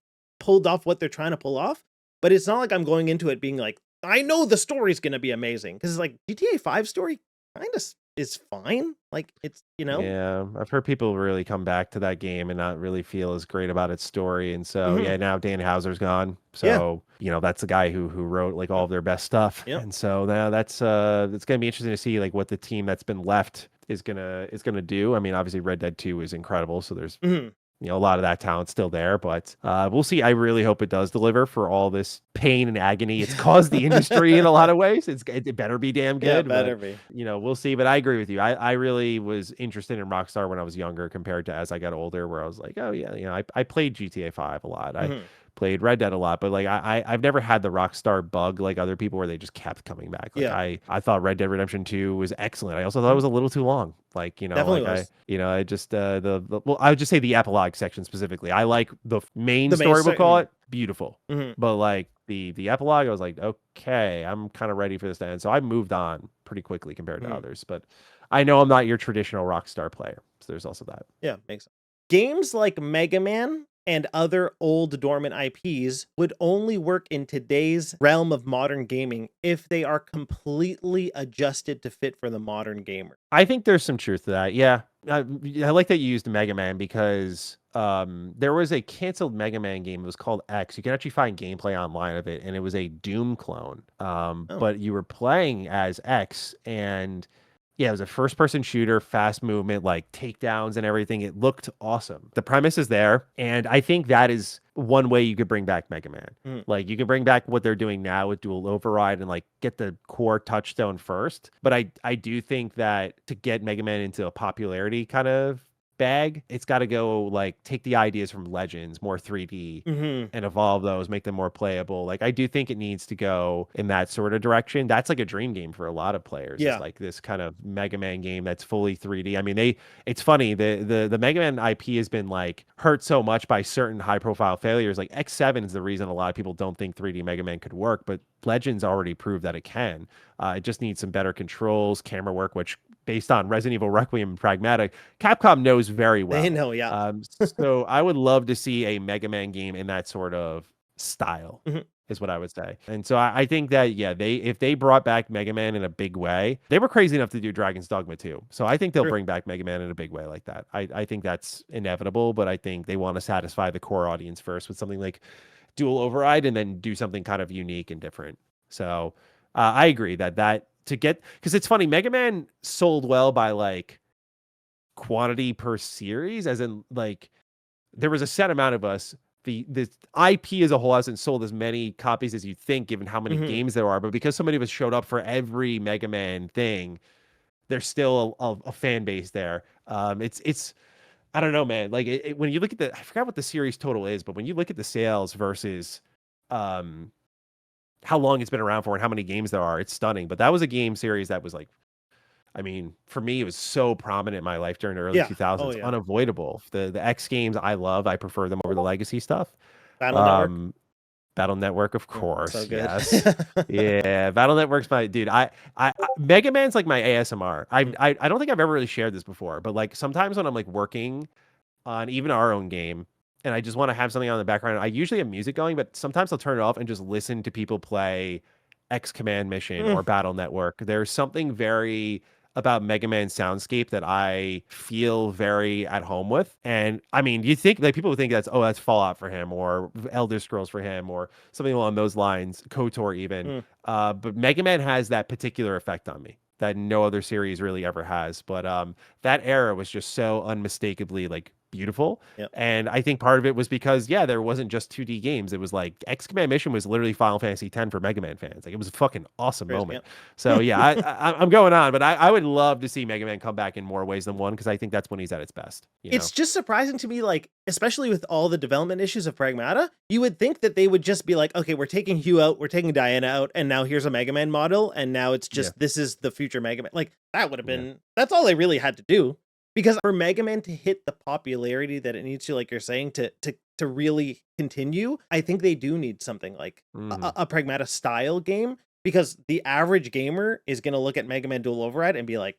pulled off what they're trying to pull off. But it's not like I'm going into it being like, I know the story's gonna be amazing because like GTA 5 story kind of is fine. Like it's Yeah, I've heard people really come back to that game and not really feel as great about its story. And so, mhm, yeah, now Dan Houser's gone. yeah, So, that's the guy who wrote like all of their best stuff. yep, And so now it's gonna be interesting to see like what the team that's been left is gonna do. I mean, obviously Red Dead 2 is incredible. So there's mhm, a lot of that talent's still there, but we'll see. I really hope it does deliver for all this pain and agony it's caused the industry in a lot of ways. It better be damn Yeah, good, better but be. we'll see. But I agree with you. I really was interested in Rockstar when I was younger compared to as I got older, where I was like, oh yeah, I played GTA 5 a lot. I played Red Dead a lot, but like I've never had the Rockstar bug like other people where they just kept coming back. Like Yeah. I thought Red Dead Redemption 2 was excellent. I also thought it was a little too long. Like, Definitely was. I just well, I would just say the epilogue section specifically. I like the main The main story, we'll call story. it, beautiful. Mhm. But like the epilogue, I was like, okay, I'm kind of ready for this to end. So I moved on pretty quickly compared to others. But I know I'm not your traditional Rockstar player. So there's also that. Yeah, makes sense. Games like Mega Man and other old dormant IPs would only work in today's realm of modern gaming if they are completely adjusted to fit for the modern gamer. I think there's some truth to that. Yeah. I like that you used Mega Man because there was a canceled Mega Man game. It was called X. You can actually find gameplay online of it, and it was a Doom clone. Oh. But you were playing as X, and yeah, it was a first person shooter, fast movement, like takedowns and everything. It looked awesome. The premise is there. And I think that is one way you could bring back Mega Man. Like you can bring back what they're doing now with dual override and like get the core touchstone first. But I do think that to get Mega Man into a popularity kind of bag, it's got to go like take the ideas from Legends, more 3D, and evolve those, make them more playable. Like I do think it needs to go in that sort of direction. That's like a dream game for a lot of players. Yeah. It's like this kind of Mega Man game that's fully 3D. I mean, it's funny, the Mega Man IP has been like hurt so much by certain high profile failures. Like X7 is the reason a lot of people don't think 3D Mega Man could work, but Legends already proved that it can. It just needs some better controls, camera work, which based on Resident Evil Requiem and Pragmatic, Capcom knows very well. They know, yeah. So I would love to see a Mega Man game in that sort of style, is what I would say. And so I think that, yeah, if they brought back Mega Man in a big way, they were crazy enough to do Dragon's Dogma too. So I think they'll bring back Mega Man in a big way like that. I think that's inevitable, but I think they want to satisfy the core audience first with something like dual override and then do something kind of unique and different. So I agree that to get, because it's funny, Mega Man sold well by like quantity per series, as in like there was a set amount of us. The IP as a whole hasn't sold as many copies as you'd think, given how many games there are. But because so many of us showed up for every Mega Man thing, there's still a fan base there. It's I don't know, man. Like when you look at I forgot what the series total is, but when you look at the sales versus how long it's been around for and how many games there are, it's stunning. But that was a game series that was like, I mean, for me, it was so prominent in my life during the early 2000s, unavoidable. The X games I love. I prefer them over the legacy stuff. Battle Network. Battle Network, of course. So good. Yes. Yeah, Battle Network's my dude. I Mega Man's like my ASMR. I don't think I've ever really shared this before, but like sometimes when I'm like working on even our own game and I just want to have something on the background, I usually have music going, but sometimes I'll turn it off and just listen to people play X Command Mission or Battle Network. There's something very about Mega Man soundscape that I feel very at home with. And I mean, you think like people would think that's Fallout for him or Elder Scrolls for him or something along those lines, KOTOR even. But Mega Man has that particular effect on me that no other series really ever has. But that era was just so unmistakably like beautiful. And I think part of it was because, yeah, there wasn't just 2D games. It was like X Command Mission was literally Final Fantasy X for Mega Man fans. Like it was a fucking awesome moment. So yeah, I'm going on, but I would love to see Mega Man come back in more ways than one because I think that's when he's at its best. It's just surprising to me, like, especially with all the development issues of Pragmata, you would think that they would just be like, okay, we're taking Hugh out, we're taking Diana out, and now here's a Mega Man model, and now it's just, this is the future Mega Man. Like, that would have been, that's all they really had to do. Because for Mega Man to hit the popularity that it needs to, like you're saying, to really continue, I think they do need something like a Pragmata style game, because the average gamer is going to look at Mega Man Dual Override and be like,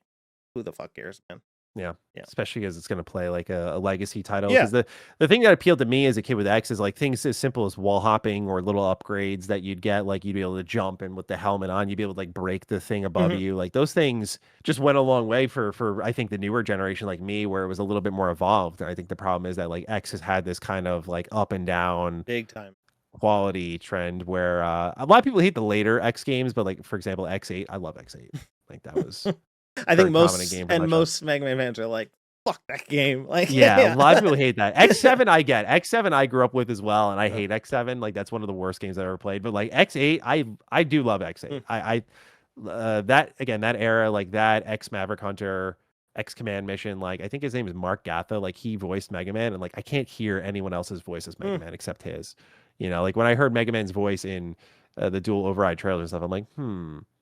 who the fuck cares, man? Yeah. Especially because it's going to play like a legacy title. Because the thing that appealed to me as a kid with X is like things as simple as wall hopping or little upgrades that you'd get. Like you'd be able to jump and with the helmet on, you'd be able to like break the thing above you. Like those things just went a long way for I think the newer generation like me, where it was a little bit more evolved. And I think the problem is that like X has had this kind of like up and down big time quality trend where a lot of people hate the later X games, but like for example X8, I love X8. Like that was I think most Mega Man fans are like, fuck that game. Like, Yeah, a yeah. lot of people hate that. X7 I get. X7 I grew up with as well, and I hate X7. Like that's one of the worst games I've ever played. But like X8, I do love X8. Mm. That again, that era, like that X Maverick Hunter, X Command mission, like I think his name is Mark Gatha. Like he voiced Mega Man, and like I can't hear anyone else's voice as Mega Man except his. You know, like when I heard Mega Man's voice in the dual override trailer and stuff, I'm like,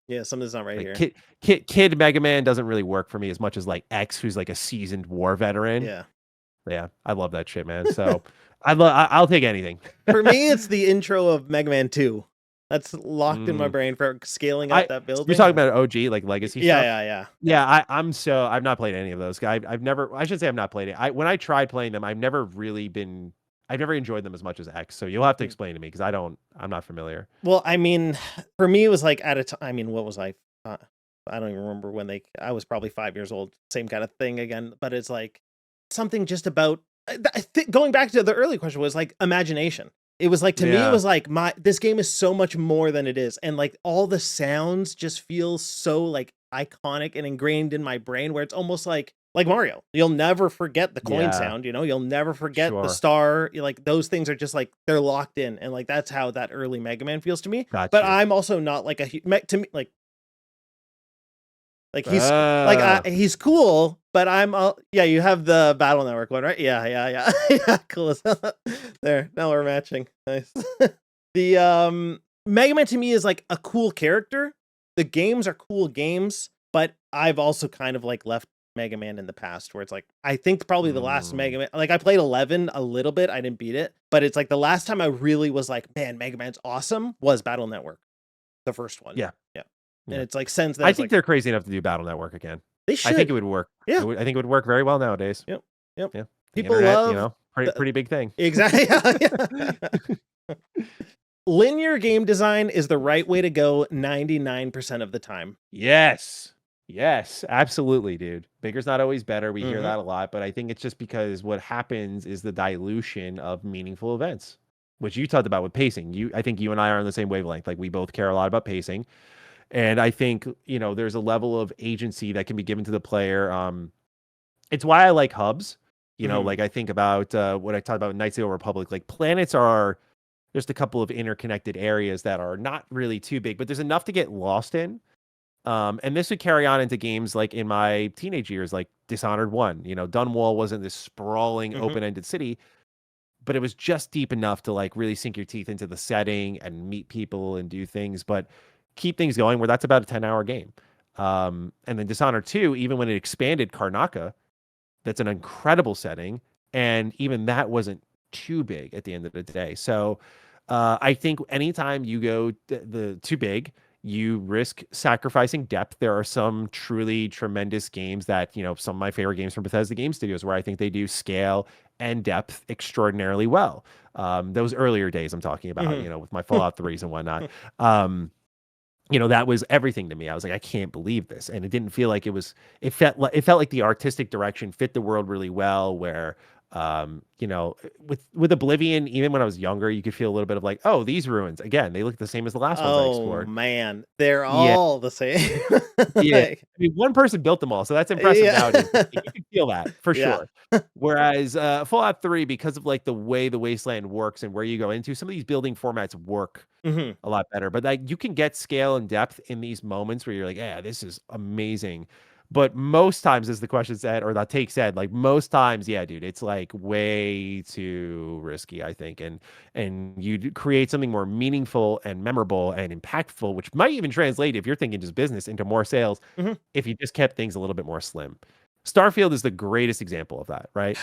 Yeah, something's not right like here. kid Mega Man doesn't really work for me as much as like X, who's like a seasoned war veteran. Yeah. Yeah, I love that shit, man. So I'll take anything. For me, it's the intro of Mega Man 2. That's locked in my Mm. brain for scaling up that You're building. talking about OG, like legacy Yeah, stuff? yeah, yeah. Yeah, I've not played any of those. I've never, I should say I've not played it. When I tried playing them, I've never enjoyed them as much as X. So you'll have to explain to me because I'm not familiar. Well, I mean, for me, it was like at a time. I mean, what was I? I don't even remember when I was probably 5 years old. Same kind of thing again. But it's like something just about. I think going back to the early question was like imagination. It was like to me, it Yeah. was like this game is so much more than it is, and like all the sounds just feel so like iconic and ingrained in my brain, where it's almost like Mario. You'll never forget the coin Yeah, sound, you'll never forget the sure. star. Like those things are just like they're locked in, and like that's how that early Mega Man feels to me. Got But you. I'm also not like to me like Uh, he's cool, but I'm yeah, you have the Battle Network one, right? Yeah. Yeah, cool as hell. There, now we're matching. Nice. The Mega Man to me is like a cool character. The games are cool games, but I've also kind of like left Mega Man in the past where it's like I think probably the last Mega Man, like I played 11 a little bit, I didn't beat it, but it's like the last time I really was like, man, Mega Man's awesome was Battle Network, the first one. yeah. Yeah. And Yeah. it's like since then I it's think like they're crazy enough to do Battle Network again. they I think it should. would work. Yeah. I think it would work very well nowadays. Yep. Yep. Yeah. The People internet, love pretty big thing. exactly. Yeah. Linear game design is the right way to go 99% of the time. Yes. Yes, absolutely, dude. Bigger's not always better. We hear Mhm. that a lot, but I think it's just because what happens is the dilution of meaningful events, which you talked about with pacing. I think you and I are on the same wavelength. Like we both care a lot about pacing. And I think, there's a level of agency that can be given to the player. It's why I like hubs. Mhm. Like I think about what I talked about in Knights of the Old Republic. Like planets are just a couple of interconnected areas that are not really too big, but there's enough to get lost in. And this would carry on into games like in my teenage years, like Dishonored 1. Dunwall wasn't this sprawling, Mhm. open-ended city, but it was just deep enough to like really sink your teeth into the setting and meet people and do things, but keep things going where that's about a 10-hour game. And then Dishonored 2, even when it expanded Karnaka, that's an incredible setting. And even that wasn't too big at the end of the day. So I think anytime you go the too big, you risk sacrificing depth. There are some truly tremendous games that, some of my favorite games from Bethesda Game Studios where I think they do scale and depth extraordinarily well. Those earlier days I'm talking about, Mhm. with my Fallout 3s and whatnot. That was everything to me. I was like, I can't believe this. And it didn't feel like it felt like the artistic direction fit the world really well where, with Oblivion, even when I was younger, you could feel a little bit of like, oh, these ruins, again, they look the same as the last ones I Oh explored. man, they're Yeah. all the same. Yeah. Like, I mean, one person built them all, so that's impressive yeah. nowadays. But you can feel that for Yeah. sure. Whereas Fallout 3, because of like the way the wasteland works and where you go into, some of these building formats work Mhm. a lot better. But like you can get scale and depth in these moments where you're like, yeah, this is amazing. But most times, as the question said, or that take said, like most times, yeah, dude, it's like way too risky, I think. And you create something more meaningful and memorable and impactful, which might even translate, if you're thinking just business, into more sales Mhm. if you just kept things a little bit more slim. Starfield is the greatest example of that, right?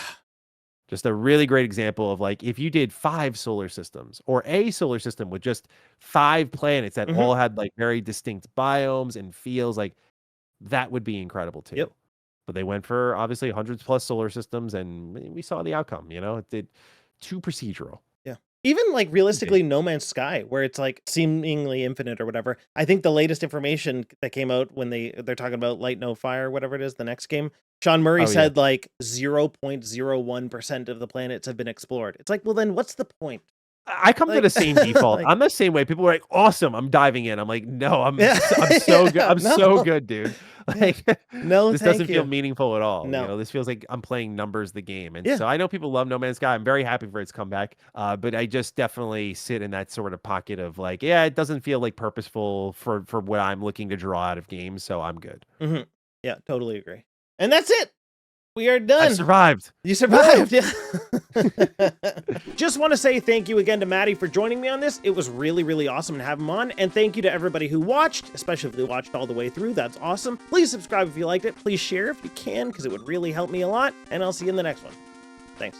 Just a really great example of like if you did 5 solar systems or a solar system with just 5 planets that Mhm. all had like very distinct biomes and feels, like that would be incredible Yep. too. But they went for obviously hundreds plus solar systems and we saw the outcome, it did too procedural. Yeah. Even like Too big. realistically No Man's Sky where it's like seemingly infinite or whatever. I think the latest information that came out when they're talking about Light No Fire, whatever it is, the next game, Sean Murray Oh yeah. said like 0.01% of the planets have been explored. It's like, well then what's the point? I come to the same default. Like, I'm the same way. People are like, "Awesome, I'm diving in." I'm like, "No, yeah, I'm so good. yeah, I'm so no, good, dude." yeah, Like, no, this doesn't thank feel you. meaningful at all. No, This feels like I'm playing numbers the game. And yeah. so I know people love No Man's Sky. I'm very happy for its comeback. But I just definitely sit in that sort of pocket of like, yeah, it doesn't feel like purposeful for what I'm looking to draw out of games. So I'm good. Hmm. Yeah, totally agree. And that's it. We are I done. survived. You Woo! survived, yeah. Just want to say thank you again to Matty for joining me on this. It was really, really awesome to have him on. And thank you to everybody who watched, especially if they watched all the way through. That's awesome. Please subscribe if you liked it. Please share if you can, because it would really help me a lot. And I'll see you in the next one. Thanks.